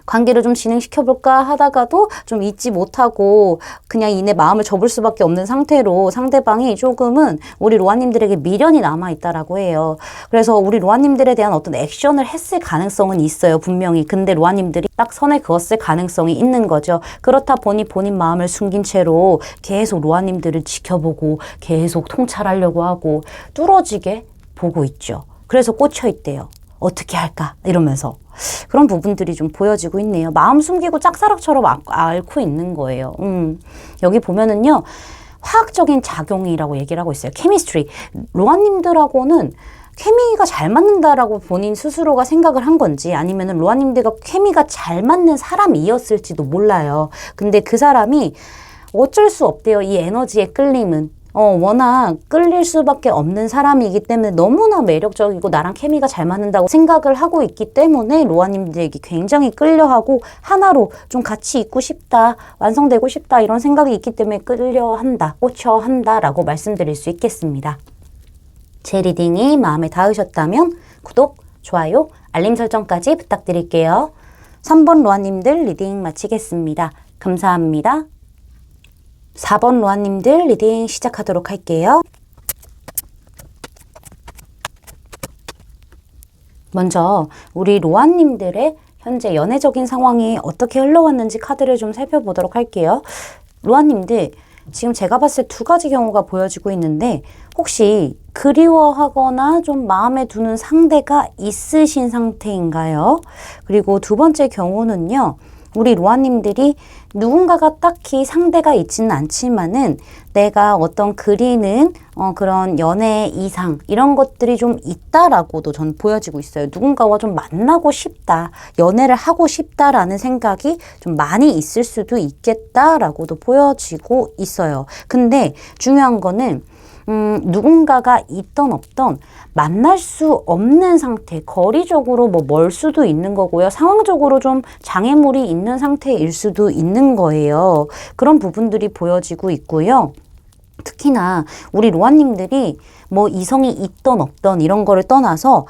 관계를 좀 진행시켜볼까 하다가도 좀 잊지 못하고 그냥 이내 마음을 접을 수밖에 없는 상태로 상대방이 조금은 우리 로아님들에게 미련이 남아있다라고 해요. 그래서 우리 로아님들에 대한 어떤 액션을 했을 가능성은 있어요. 분명히. 근데 로아님들이 딱 선을 그었을 가능성이 있는 거죠. 그렇다 보니 본인 마음을 숨긴 채로 계속 로아님들을 지켜보고 계속 통찰하려고 하고 뚫어지게 보고 있죠. 그래서 꽂혀있대요. 어떻게 할까? 이러면서. 그런 부분들이 좀 보여지고 있네요. 마음 숨기고 짝사랑처럼 앓고 있는 거예요. 여기 보면은요. 화학적인 작용이라고 얘기를 하고 있어요. 케미스트리. 로아님들하고는 케미가 잘 맞는다라고 본인 스스로가 생각을 한 건지 아니면은 로아님들과 케미가 잘 맞는 사람이었을지도 몰라요. 근데 그 사람이 어쩔 수 없대요. 이 에너지에 끌림은. 워낙 끌릴 수밖에 없는 사람이기 때문에 너무나 매력적이고 나랑 케미가 잘 맞는다고 생각을 하고 있기 때문에 로아님들에게 굉장히 끌려하고 하나로 좀 같이 있고 싶다, 완성되고 싶다 이런 생각이 있기 때문에 끌려한다, 꽂혀한다 라고 말씀드릴 수 있겠습니다. 제 리딩이 마음에 닿으셨다면 구독, 좋아요, 알림 설정까지 부탁드릴게요. 3번 로아님들 리딩 마치겠습니다. 감사합니다. 4번 로아님들 리딩 시작하도록 할게요. 먼저 우리 로아님들의 현재 연애적인 상황이 어떻게 흘러왔는지 카드를 좀 살펴보도록 할게요. 로아님들 지금 제가 봤을 때 두 가지 경우가 보여지고 있는데 혹시 그리워하거나 좀 마음에 두는 상대가 있으신 상태인가요? 그리고 두 번째 경우는요. 우리 로아님들이 누군가가 딱히 상대가 있지는 않지만은 내가 어떤 그리는 그런 연애 이상 이런 것들이 좀 있다라고도 전 보여지고 있어요. 누군가와 좀 만나고 싶다, 연애를 하고 싶다라는 생각이 좀 많이 있을 수도 있겠다라고도 보여지고 있어요. 근데 중요한 거는 누군가가 있던 없던 만날 수 없는 상태, 거리적으로 뭐 멀 수도 있는 거고요. 상황적으로 좀 장애물이 있는 상태일 수도 있는 거예요. 그런 부분들이 보여지고 있고요. 특히나 우리 로아님들이 뭐 이성이 있던 없던 이런 거를 떠나서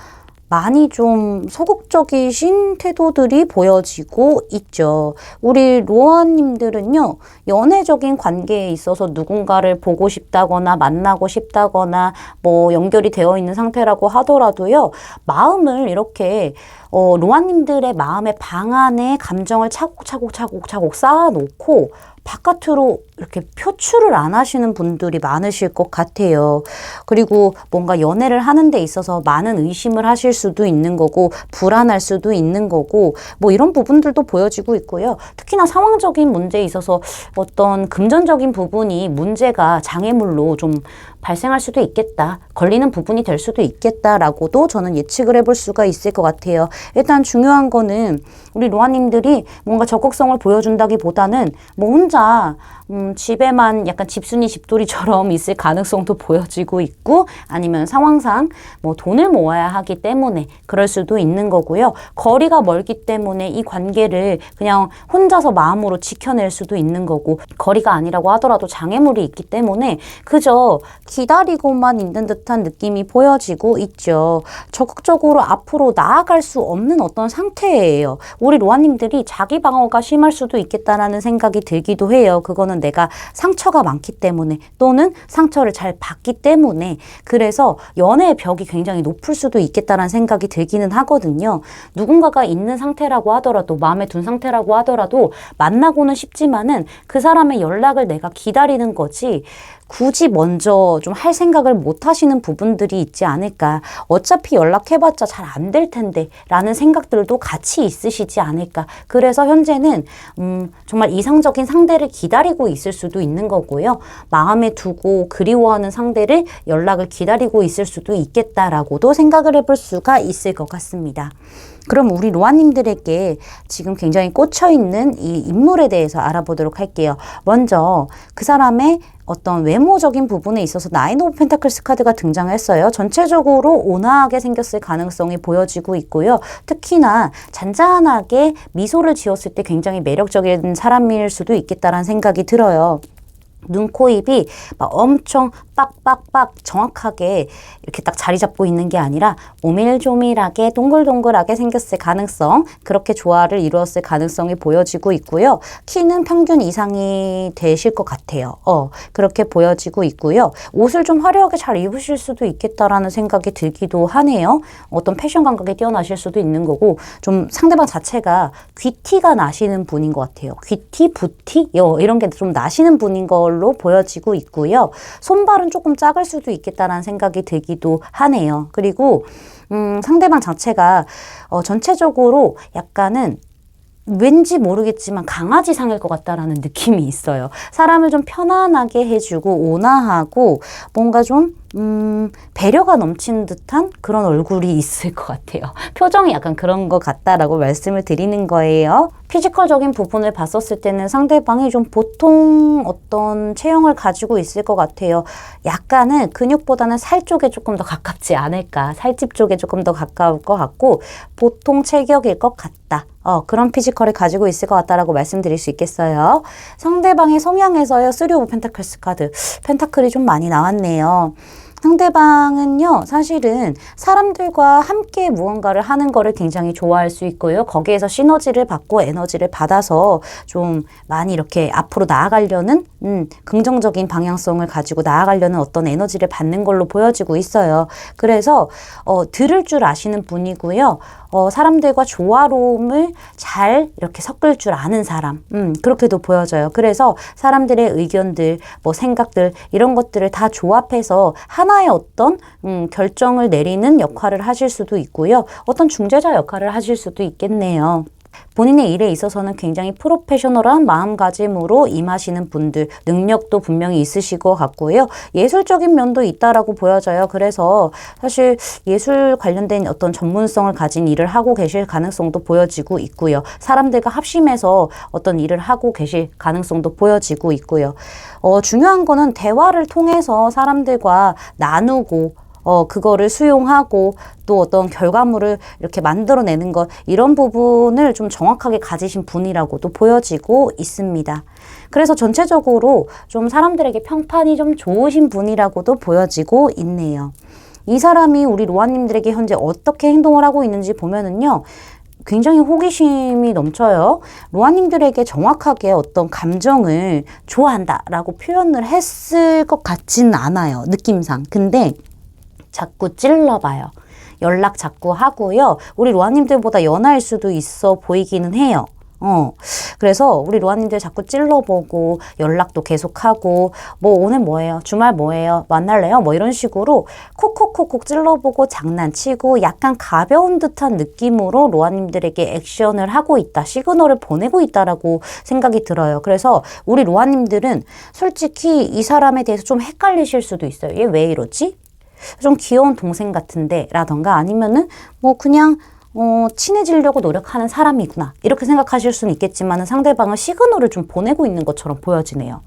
많이 좀 소극적이신 태도들이 보여지고 있죠. 우리 로아님들은요, 연애적인 관계에 있어서 누군가를 보고 싶다거나 만나고 싶다거나 뭐 연결이 되어 있는 상태라고 하더라도요, 마음을 이렇게 로아님들의 마음의 방 안에 감정을 차곡차곡 쌓아놓고 바깥으로 이렇게 표출을 안 하시는 분들이 많으실 것 같아요. 그리고 뭔가 연애를 하는 데 있어서 많은 의심을 하실 수도 있는 거고 불안할 수도 있는 거고 뭐 이런 부분들도 보여지고 있고요. 특히나 상황적인 문제에 있어서 어떤 금전적인 부분이 문제가 장애물로 좀 발생할 수도 있겠다. 걸리는 부분이 될 수도 있겠다라고도 저는 예측을 해볼 수가 있을 것 같아요. 일단 중요한 거는 우리 로아님들이 뭔가 적극성을 보여준다기보다는 뭐 혼자 집에만 약간 집순이 집돌이처럼 있을 가능성도 보여지고 있고 아니면 상황상 뭐 돈을 모아야 하기 때문에 그럴 수도 있는 거고요. 거리가 멀기 때문에 이 관계를 그냥 혼자서 마음으로 지켜낼 수도 있는 거고 거리가 아니라고 하더라도 장애물이 있기 때문에 그저 기다리고만 있는 듯한 느낌이 보여지고 있죠. 적극적으로 앞으로 나아갈 수 없는 어떤 상태예요. 우리 로아님들이 자기 방어가 심할 수도 있겠다라는 생각이 들기도 해요. 그거는 내가 상처가 많기 때문에 또는 상처를 잘 받기 때문에 그래서 연애의 벽이 굉장히 높을 수도 있겠다라는 생각이 들기는 하거든요. 누군가가 있는 상태라고 하더라도 마음에 둔 상태라고 하더라도 만나고는 싶지만은 그 사람의 연락을 내가 기다리는 거지 굳이 먼저 좀 할 생각을 못 하시는 부분들이 있지 않을까. 어차피 연락해봤자 잘 안 될 텐데 라는 생각들도 같이 있으시지 않을까. 그래서 현재는 정말 이상적인 상대를 기다리고 있을 수도 있는 거고요. 마음에 두고 그리워하는 상대를 연락을 기다리고 있을 수도 있겠다라고도 생각을 해볼 수가 있을 것 같습니다. 그럼 우리 로아님들에게 지금 굉장히 꽂혀있는 이 인물에 대해서 알아보도록 할게요. 먼저 그 사람의 어떤 외모적인 부분에 있어서 나인 오브 펜타클스 카드가 등장했어요. 전체적으로 온화하게 생겼을 가능성이 보여지고 있고요. 특히나 잔잔하게 미소를 지었을 때 굉장히 매력적인 사람일 수도 있겠다라는 생각이 들어요. 눈, 코, 입이 막 엄청 빡빡빡 정확하게 이렇게 딱 자리 잡고 있는 게 아니라 오밀조밀하게 동글동글하게 생겼을 가능성, 그렇게 조화를 이루었을 가능성이 보여지고 있고요. 키는 평균 이상이 되실 것 같아요. 그렇게 보여지고 있고요. 옷을 좀 화려하게 잘 입으실 수도 있겠다라는 생각이 들기도 하네요. 어떤 패션 감각이 뛰어나실 수도 있는 거고, 좀 상대방 자체가 귀티가 나시는 분인 것 같아요. 귀티, 부티 이런 게 좀 나시는 분인 걸로 보여지고 있고요. 손발은 조금 작을 수도 있겠다라는 생각이 들기도 하네요. 그리고 상대방 자체가 전체적으로 약간은 왠지 모르겠지만 강아지상일 것 같다라는 느낌이 있어요. 사람을 좀 편안하게 해주고 온화하고 뭔가 좀 배려가 넘치는 듯한 그런 얼굴이 있을 것 같아요. 표정이 약간 그런 것 같다라고 말씀을 드리는 거예요. 피지컬적인 부분을 봤었을 때는 상대방이 좀 보통 어떤 체형을 가지고 있을 것 같아요. 약간은 근육보다는 살 쪽에 조금 더 가깝지 않을까. 살집 쪽에 조금 더 가까울 것 같고 보통 체격일 것 같다. 그런 피지컬을 가지고 있을 것 같다라고 말씀드릴 수 있겠어요. 상대방의 성향에서요. 3 오브 펜타클스 카드. 펜타클이 좀 많이 나왔네요. 상대방은요, 사실은 사람들과 함께 무언가를 하는 거를 굉장히 좋아할 수 있고요. 거기에서 시너지를 받고 에너지를 받아서 좀 많이 이렇게 앞으로 나아가려는 긍정적인 방향성을 가지고 나아가려는 어떤 에너지를 받는 걸로 보여지고 있어요. 그래서 들을 줄 아시는 분이고요. 사람들과 조화로움을 잘 이렇게 섞을 줄 아는 사람, 그렇게도 보여져요. 그래서 사람들의 의견들, 뭐 생각들 이런 것들을 다 조합해서 하나의 어떤 결정을 내리는 역할을 하실 수도 있고요. 어떤 중재자 역할을 하실 수도 있겠네요. 본인의 일에 있어서는 굉장히 프로페셔널한 마음가짐으로 임하시는 분들, 능력도 분명히 있으실 것 같고요. 예술적인 면도 있다라고 보여져요. 그래서 사실 예술 관련된 어떤 전문성을 가진 일을 하고 계실 가능성도 보여지고 있고요. 사람들과 합심해서 어떤 일을 하고 계실 가능성도 보여지고 있고요. 중요한 거는 대화를 통해서 사람들과 나누고 그거를 수용하고 또 어떤 결과물을 이렇게 만들어내는 것, 이런 부분을 좀 정확하게 가지신 분이라고도 보여지고 있습니다. 그래서 전체적으로 좀 사람들에게 평판이 좀 좋으신 분이라고도 보여지고 있네요. 이 사람이 우리 로아님들에게 현재 어떻게 행동을 하고 있는지 보면은요, 굉장히 호기심이 넘쳐요. 로아님들에게 정확하게 어떤 감정을 좋아한다라고 표현을 했을 것 같지는 않아요. 느낌상. 근데 자꾸 찔러봐요. 연락 자꾸 하고요. 우리 로아님들보다 연하일 수도 있어 보이기는 해요. 그래서 우리 로아님들 자꾸 찔러보고 연락도 계속하고 뭐 오늘 뭐예요? 주말 뭐예요? 만날래요? 뭐 이런 식으로 콕콕콕콕 찔러보고 장난치고 약간 가벼운 듯한 느낌으로 로아님들에게 액션을 하고 있다. 시그널을 보내고 있다라고 생각이 들어요. 그래서 우리 로아님들은 솔직히 이 사람에 대해서 좀 헷갈리실 수도 있어요. 얘 왜 이러지? 좀 귀여운 동생 같은데 라던가 아니면은 뭐 그냥 친해지려고 노력하는 사람이구나 이렇게 생각하실 수는 있겠지만 상대방은 시그널을 좀 보내고 있는 것처럼 보여지네요.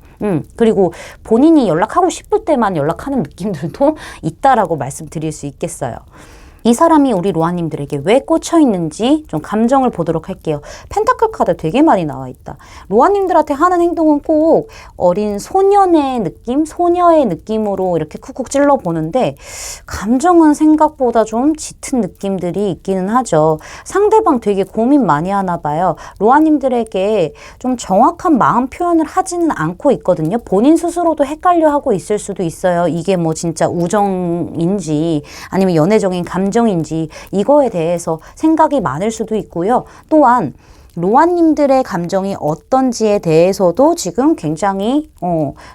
그리고 본인이 연락하고 싶을 때만 연락하는 느낌들도 있다라고 말씀드릴 수 있겠어요. 이 사람이 우리 로아님들에게 왜 꽂혀 있는지 좀 감정을 보도록 할게요. 펜타클 카드 되게 많이 나와 있다. 로아님들한테 하는 행동은 꼭 어린 소년의 느낌, 소녀의 느낌으로 이렇게 쿡쿡 찔러보는데 감정은 생각보다 좀 짙은 느낌들이 있기는 하죠. 상대방 되게 고민 많이 하나 봐요. 로아님들에게 좀 정확한 마음 표현을 하지는 않고 있거든요. 본인 스스로도 헷갈려 하고 있을 수도 있어요. 이게 뭐 진짜 우정인지 아니면 연애적인 감정인지 이거에 대해서 생각이 많을 수도 있고요. 또한 로아님들의 감정이 어떤지에 대해서도 지금 굉장히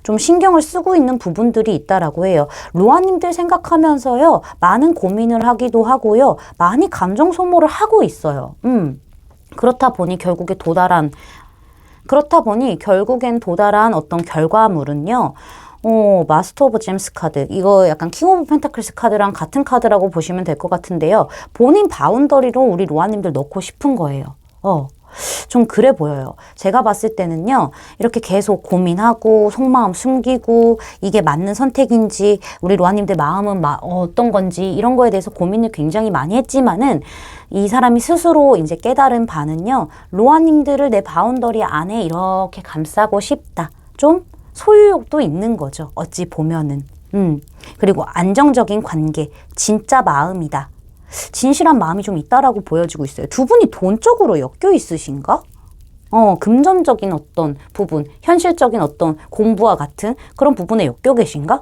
좀 신경을 쓰고 있는 부분들이 있다라고 해요. 로아님들 생각하면서요. 많은 고민을 하기도 하고요. 많이 감정 소모를 하고 있어요. 그렇다 보니 결국엔 도달한 어떤 결과물은요. 마스터 오브 잼스 카드. 이거 약간 킹 오브 펜타클스 카드랑 같은 카드라고 보시면 될 것 같은데요. 본인 바운더리로 우리 로아님들 넣고 싶은 거예요. 좀 그래 보여요. 제가 봤을 때는요, 이렇게 계속 고민하고 속마음 숨기고 이게 맞는 선택인지 우리 로아님들 마음은 어떤 건지 이런 거에 대해서 고민을 굉장히 많이 했지만은 이 사람이 스스로 이제 깨달은 바는요, 로아님들을 내 바운더리 안에 이렇게 감싸고 싶다. 좀 소유욕도 있는 거죠. 어찌 보면은. 그리고 안정적인 관계, 진짜 마음이다. 진실한 마음이 좀 있다라고 보여지고 있어요. 두 분이 돈적으로 엮여 있으신가? 금전적인 어떤 부분, 현실적인 어떤 공부와 같은 그런 부분에 엮여 계신가?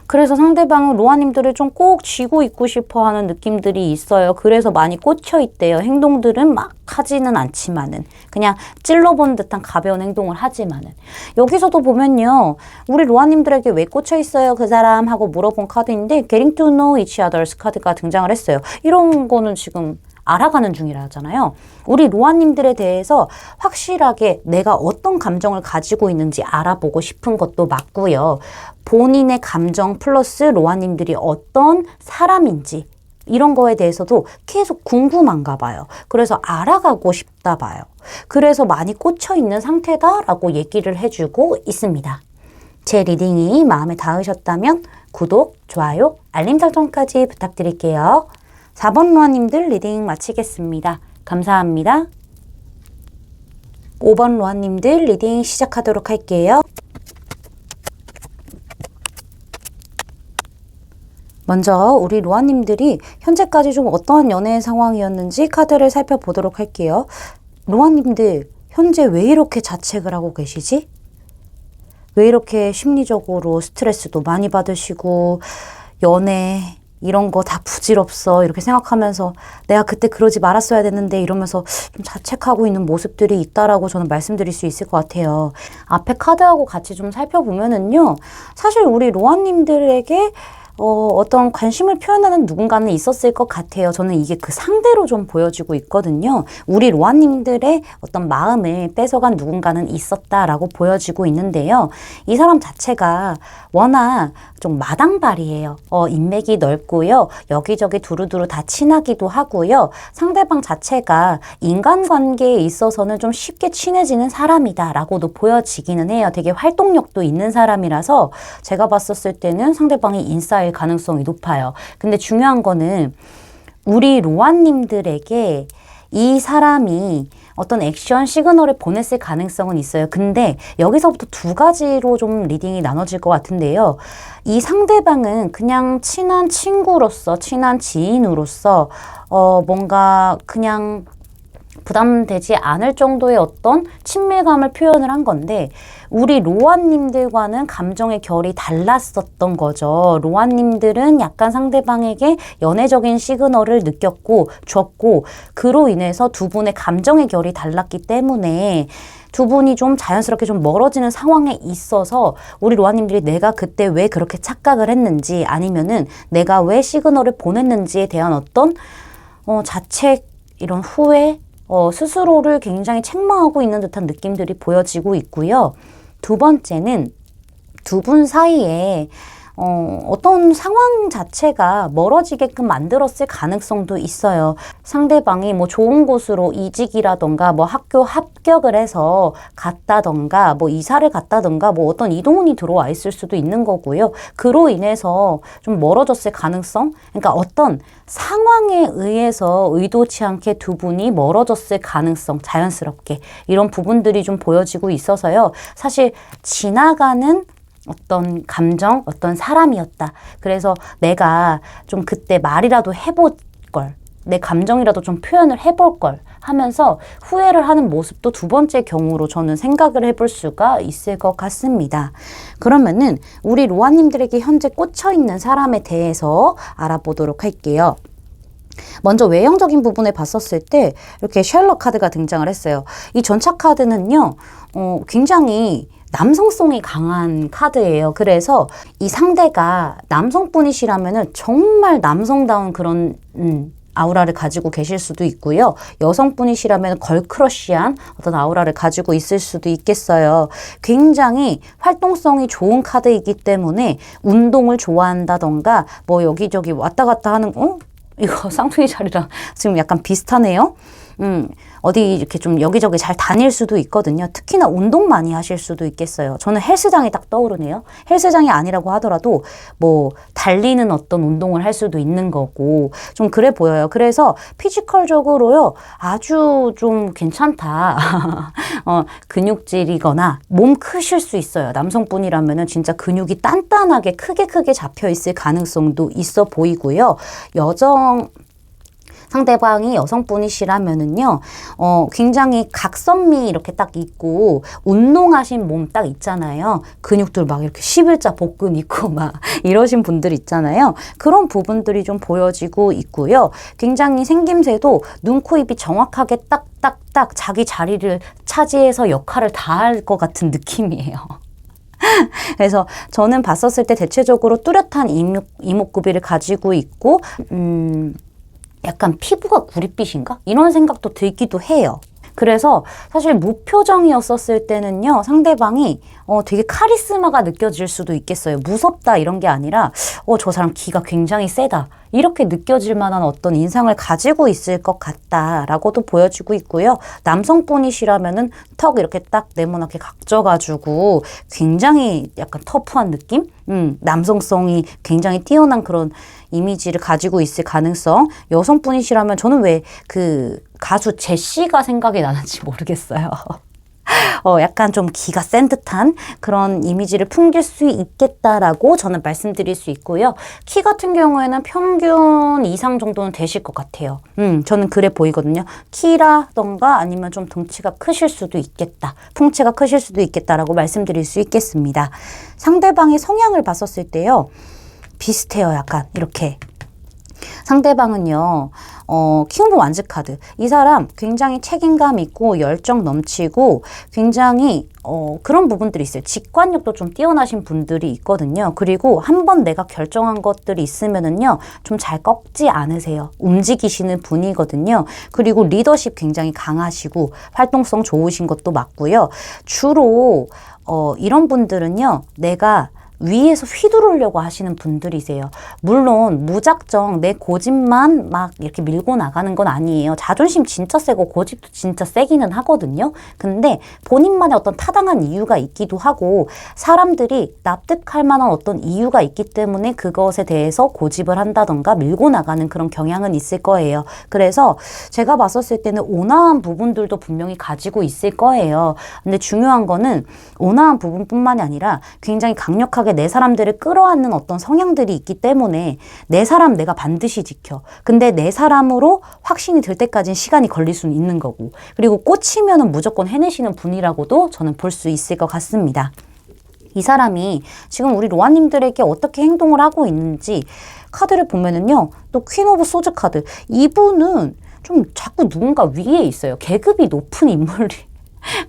그래서 상대방은 로아님들을 좀 꼭 쥐고 있고 싶어 하는 느낌들이 있어요. 그래서 많이 꽂혀 있대요. 행동들은 막 하지는 않지만은. 그냥 찔러본 듯한 가벼운 행동을 하지만은. 여기서도 보면요. 우리 로아님들에게 왜 꽂혀 있어요? 그 사람? 하고 물어본 카드인데 Getting to know each other's 카드가 등장을 했어요. 이런 거는 지금 알아가는 중이라 하잖아요. 우리 로아님들에 대해서 확실하게 내가 어떤 감정을 가지고 있는지 알아보고 싶은 것도 맞고요. 본인의 감정 플러스 로아님들이 어떤 사람인지 이런 거에 대해서도 계속 궁금한가 봐요. 그래서 알아가고 싶다 봐요. 그래서 많이 꽂혀 있는 상태다라고 얘기를 해주고 있습니다. 제 리딩이 마음에 닿으셨다면 구독, 좋아요, 알림 설정까지 부탁드릴게요. 4번 로아님들 리딩 마치겠습니다. 감사합니다. 5번 로아님들 리딩 시작하도록 할게요. 먼저 우리 로아님들이 현재까지 좀 어떠한 연애 상황이었는지 카드를 살펴보도록 할게요. 로아님들 현재 왜 이렇게 자책을 하고 계시지? 왜 이렇게 심리적으로 스트레스도 많이 받으시고 연애 이런 거 다 부질없어 이렇게 생각하면서 내가 그때 그러지 말았어야 됐는데 이러면서 좀 자책하고 있는 모습들이 있다라고 저는 말씀드릴 수 있을 것 같아요. 앞에 카드하고 같이 좀 살펴보면은요. 사실 우리 로아님들에게 어떤 관심을 표현하는 누군가는 있었을 것 같아요. 저는 이게 그 상대로 좀 보여지고 있거든요. 우리 로아님들의 어떤 마음을 뺏어간 누군가는 있었다라고 보여지고 있는데요. 이 사람 자체가 워낙 좀 마당발이에요. 인맥이 넓고요. 여기저기 두루두루 다 친하기도 하고요. 상대방 자체가 인간관계에 있어서는 좀 쉽게 친해지는 사람이다라고도 보여지기는 해요. 되게 활동력도 있는 사람이라서 제가 봤었을 때는 상대방이 인싸일 가능성이 높아요. 근데 중요한 거는 우리 로아님들에게 이 사람이 어떤 액션 시그널을 보냈을 가능성은 있어요. 근데 여기서부터 두 가지로 좀 리딩이 나눠질 것 같은데요. 이 상대방은 그냥 친한 친구로서, 친한 지인으로서 뭔가 그냥 부담되지 않을 정도의 어떤 친밀감을 표현을 한 건데 우리 로아님들과는 감정의 결이 달랐었던 거죠. 로아님들은 약간 상대방에게 연애적인 시그널을 느꼈고 줬고 그로 인해서 두 분의 감정의 결이 달랐기 때문에 두 분이 좀 자연스럽게 좀 멀어지는 상황에 있어서 우리 로아님들이 내가 그때 왜 그렇게 착각을 했는지 아니면은 내가 왜 시그널을 보냈는지에 대한 어떤 자책, 이런 후회, 스스로를 굉장히 책망하고 있는 듯한 느낌들이 보여지고 있고요. 두 번째는 두 분 사이에 어떤 상황 자체가 멀어지게끔 만들었을 가능성도 있어요. 상대방이 뭐 좋은 곳으로 이직이라던가 뭐 학교 합격을 해서 갔다던가 뭐 이사를 갔다던가 뭐 어떤 이동운이 들어와 있을 수도 있는 거고요. 그로 인해서 좀 멀어졌을 가능성? 그러니까 어떤 상황에 의해서 의도치 않게 두 분이 멀어졌을 가능성, 자연스럽게 이런 부분들이 좀 보여지고 있어서요. 사실 지나가는 어떤 감정, 어떤 사람이었다. 그래서 내가 좀 그때 말이라도 해볼 걸, 내 감정이라도 좀 표현을 해볼 걸 하면서 후회를 하는 모습도 두 번째 경우로 저는 생각을 해볼 수가 있을 것 같습니다. 그러면은 우리 로아님들에게 현재 꽂혀있는 사람에 대해서 알아보도록 할게요. 먼저 외형적인 부분을 봤었을 때 이렇게 셜록 카드가 등장을 했어요. 이 전차 카드는요, 굉장히 남성성이 강한 카드예요. 그래서 이 상대가 남성분이시라면은 정말 남성다운 그런 아우라를 가지고 계실 수도 있고요. 여성분이시라면 걸크러쉬한 어떤 아우라를 가지고 있을 수도 있겠어요. 굉장히 활동성이 좋은 카드이기 때문에 운동을 좋아한다던가 뭐 여기저기 왔다 갔다 하는 이거 쌍둥이 자리랑 지금 약간 비슷하네요. 어디 이렇게 좀 여기저기 잘 다닐 수도 있거든요. 특히나 운동 많이 하실 수도 있겠어요. 저는 헬스장이 딱 떠오르네요. 헬스장이 아니라고 하더라도 뭐 달리는 어떤 운동을 할 수도 있는 거고 좀 그래 보여요. 그래서 피지컬적으로요. 아주 좀 괜찮다. 근육질이거나 몸 크실 수 있어요. 남성분이라면은 진짜 근육이 단단하게 크게 잡혀 있을 가능성도 있어 보이고요. 상대방이 여성분이시라면은요, 굉장히 각선미 이렇게 딱 있고, 운동하신 몸 딱 있잖아요. 근육들 막 이렇게 11자 복근 있고 막 이러신 분들 있잖아요. 그런 부분들이 좀 보여지고 있고요. 굉장히 생김새도 눈, 코, 입이 정확하게 딱딱딱 자기 자리를 차지해서 역할을 다 할 것 같은 느낌이에요. 그래서 저는 봤었을 때 대체적으로 뚜렷한 이목구비를 가지고 있고, 약간 피부가 구릿빛인가? 이런 생각도 들기도 해요. 그래서 사실 무표정이었었을 때는요, 상대방이 되게 카리스마가 느껴질 수도 있겠어요. 무섭다 이런 게 아니라 저 사람 기가 굉장히 세다. 이렇게 느껴질 만한 어떤 인상을 가지고 있을 것 같다라고도 보여지고 있고요. 남성분이시라면은 턱 이렇게 딱 네모나게 각져가지고 굉장히 약간 터프한 느낌? 남성성이 굉장히 뛰어난 그런 이미지를 가지고 있을 가능성. 여성분이시라면 저는 왜 그 가수 제시가 생각이 나는지 모르겠어요. 약간 좀 기가 센 듯한 그런 이미지를 풍길 수 있겠다라고 저는 말씀드릴 수 있고요. 키 같은 경우에는 평균 이상 정도는 되실 것 같아요. 저는 그래 보이거든요. 키라던가 아니면 좀 덩치가 크실 수도 있겠다. 풍채가 크실 수도 있겠다라고 말씀드릴 수 있겠습니다. 상대방의 성향을 봤었을 때요. 비슷해요. 약간 이렇게. 상대방은요, 키움보 완즈 카드. 이 사람 굉장히 책임감 있고 열정 넘치고 굉장히 그런 부분들이 있어요. 직관력도 좀 뛰어나신 분들이 있거든요. 그리고 한번 내가 결정한 것들이 있으면은요, 좀 잘 꺾지 않으세요. 움직이시는 분이거든요. 그리고 리더십 굉장히 강하시고 활동성 좋으신 것도 맞고요. 주로 이런 분들은요, 내가 위에서 휘두르려고 하시는 분들이세요. 물론 무작정 내 고집만 막 이렇게 밀고 나가는 건 아니에요. 자존심 진짜 세고 고집도 진짜 세기는 하거든요. 근데 본인만의 어떤 타당한 이유가 있기도 하고 사람들이 납득할 만한 어떤 이유가 있기 때문에 그것에 대해서 고집을 한다던가 밀고 나가는 그런 경향은 있을 거예요. 그래서 제가 봤었을 때는 온화한 부분들도 분명히 가지고 있을 거예요. 근데 중요한 거는 온화한 부분뿐만이 아니라 굉장히 강력하게 내 사람들을 끌어안는 어떤 성향들이 있기 때문에 내 사람 내가 반드시 지켜. 근데 내 사람으로 확신이 들 때까지는 시간이 걸릴 수는 있는 거고. 그리고 꽂히면은 무조건 해내시는 분이라고도 저는 볼 수 있을 것 같습니다. 이 사람이 지금 우리 로아님들에게 어떻게 행동을 하고 있는지 카드를 보면은요. 또 퀸 오브 소즈 카드. 이분은 좀 자꾸 누군가 위에 있어요. 계급이 높은 인물이.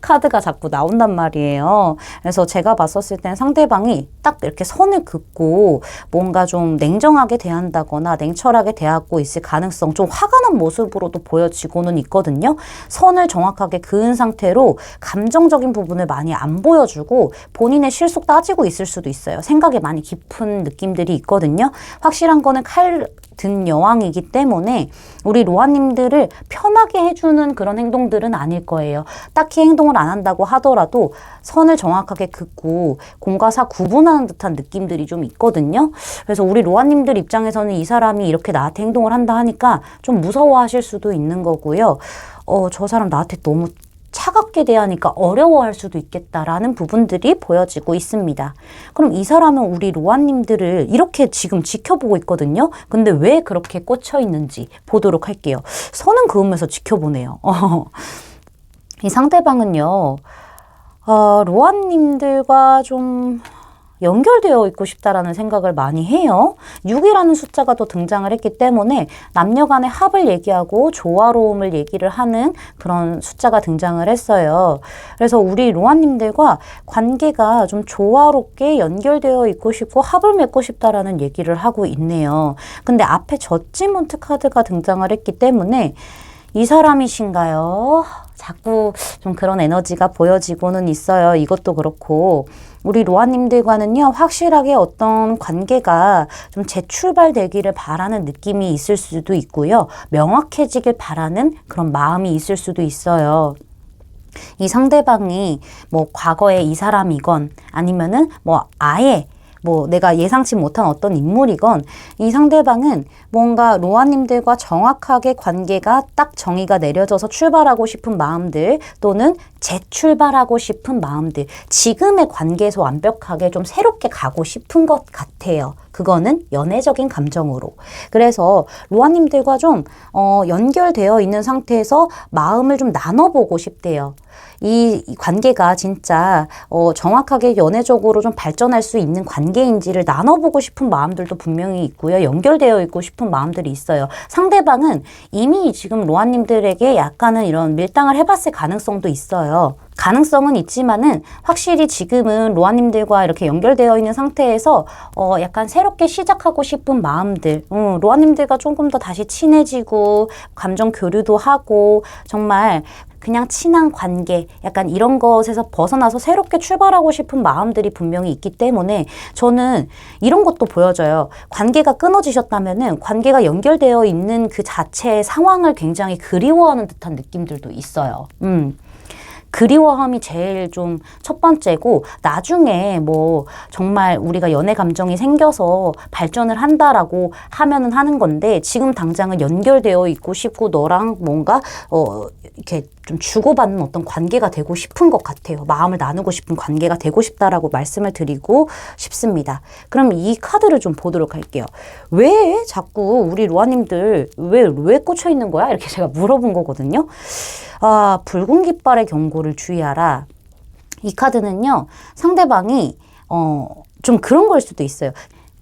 카드가 자꾸 나온단 말이에요. 그래서 제가 봤었을 땐 상대방이 딱 이렇게 선을 긋고 뭔가 좀 냉정하게 대한다거나 냉철하게 대하고 있을 가능성, 좀 화가 난 모습으로도 보여지고는 있거든요. 선을 정확하게 그은 상태로 감정적인 부분을 많이 안 보여주고 본인의 실속 따지고 있을 수도 있어요. 생각에 많이 깊은 느낌들이 있거든요. 확실한 거는 칼 든 여왕이기 때문에 우리 로아님들을 편하게 해주는 그런 행동들은 아닐 거예요. 딱히 행동을 안 한다고 하더라도 선을 정확하게 긋고 공과 사 구분하는 듯한 느낌들이 좀 있거든요. 그래서 우리 로아님들 입장에서는 이 사람이 이렇게 나한테 행동을 한다 하니까 좀 무서워하실 수도 있는 거고요. 저 사람 나한테 너무 차갑게 대하니까 어려워할 수도 있겠다라는 부분들이 보여지고 있습니다. 그럼 이 사람은 우리 로아님들을 이렇게 지금 지켜보고 있거든요. 근데 왜 그렇게 꽂혀 있는지 보도록 할게요. 선은 그으면서 지켜보네요. 이 상대방은요. 로아님들과 좀 연결되어 있고 싶다라는 생각을 많이 해요. 6이라는 숫자가 또 등장을 했기 때문에 남녀 간의 합을 얘기하고 조화로움을 얘기를 하는 그런 숫자가 등장을 했어요. 그래서 우리 로아님들과 관계가 좀 조화롭게 연결되어 있고 싶고 합을 맺고 싶다라는 얘기를 하고 있네요. 근데 앞에 저지먼트 카드가 등장을 했기 때문에 이 사람이신가요? 자꾸 좀 그런 에너지가 보여지고는 있어요. 이것도 그렇고 우리 로아님들과는요, 확실하게 어떤 관계가 좀 재출발되기를 바라는 느낌이 있을 수도 있고요. 명확해지길 바라는 그런 마음이 있을 수도 있어요. 이 상대방이 뭐 과거에 이 사람이건 아니면은 뭐 아예 뭐 내가 예상치 못한 어떤 인물이건 이 상대방은 뭔가 로아님들과 정확하게 관계가 딱 정의가 내려져서 출발하고 싶은 마음들 또는 재출발하고 싶은 마음들, 지금의 관계에서 완벽하게 좀 새롭게 가고 싶은 것 같아요. 그거는 연애적인 감정으로. 그래서 로아님들과 좀 연결되어 있는 상태에서 마음을 좀 나눠보고 싶대요. 이 관계가 진짜 정확하게 연애적으로 좀 발전할 수 있는 관계인지를 나눠보고 싶은 마음들도 분명히 있고요. 연결되어 있고 싶은 마음들이 있어요. 상대방은 이미 지금 로아님들에게 약간은 이런 밀당을 해봤을 가능성도 있어요. 가능성은 있지만은 확실히 지금은 로아님들과 이렇게 연결되어 있는 상태에서 약간 새롭게 시작하고 싶은 마음들, 로아님들과 조금 더 다시 친해지고 감정 교류도 하고 정말 그냥 친한 관계, 약간 이런 것에서 벗어나서 새롭게 출발하고 싶은 마음들이 분명히 있기 때문에 저는 이런 것도 보여져요. 관계가 끊어지셨다면은 관계가 연결되어 있는 그 자체의 상황을 굉장히 그리워하는 듯한 느낌들도 있어요. 그리워함이 제일 좀 첫 번째고 나중에 뭐 정말 우리가 연애 감정이 생겨서 발전을 한다라고 하면은 하는 건데 지금 당장은 연결되어 있고 싶고 너랑 뭔가 이렇게 좀 주고받는 어떤 관계가 되고 싶은 것 같아요. 마음을 나누고 싶은 관계가 되고 싶다라고 말씀을 드리고 싶습니다. 그럼 이 카드를 좀 보도록 할게요. 왜 자꾸 우리 로아님들 왜 꽂혀 있는 거야? 이렇게 제가 물어본 거거든요. 아, 붉은 깃발의 경고를 주의하라. 이 카드는요, 상대방이 좀 그런 걸 수도 있어요.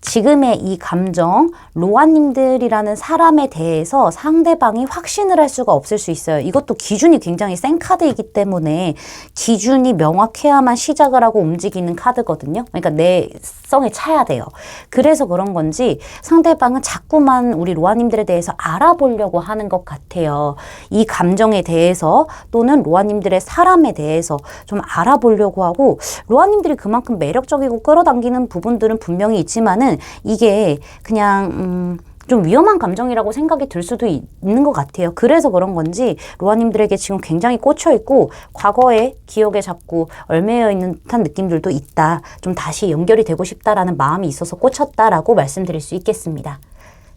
지금의 이 감정, 로아님들이라는 사람에 대해서 상대방이 확신을 할 수가 없을 수 있어요. 이것도 기준이 굉장히 센 카드이기 때문에 기준이 명확해야만 시작을 하고 움직이는 카드거든요. 그러니까 내 성에 차야 돼요. 그래서 그런 건지 상대방은 자꾸만 우리 로아님들에 대해서 알아보려고 하는 것 같아요. 이 감정에 대해서 또는 로아님들의 사람에 대해서 좀 알아보려고 하고 로아님들이 그만큼 매력적이고 끌어당기는 부분들은 분명히 있지만은 이게 그냥 좀 위험한 감정이라고 생각이 들 수도 있는 것 같아요. 그래서 그런 건지 로아님들에게 지금 굉장히 꽂혀 있고 과거의 기억에 자꾸 얽매여 있는 듯한 느낌들도 있다. 좀 다시 연결이 되고 싶다라는 마음이 있어서 꽂혔다라고 말씀드릴 수 있겠습니다.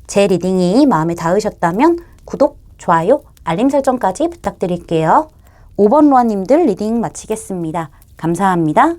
제 리딩이 마음에 닿으셨다면 구독, 좋아요, 알림 설정까지 부탁드릴게요. 5번 로아님들 리딩 마치겠습니다. 감사합니다.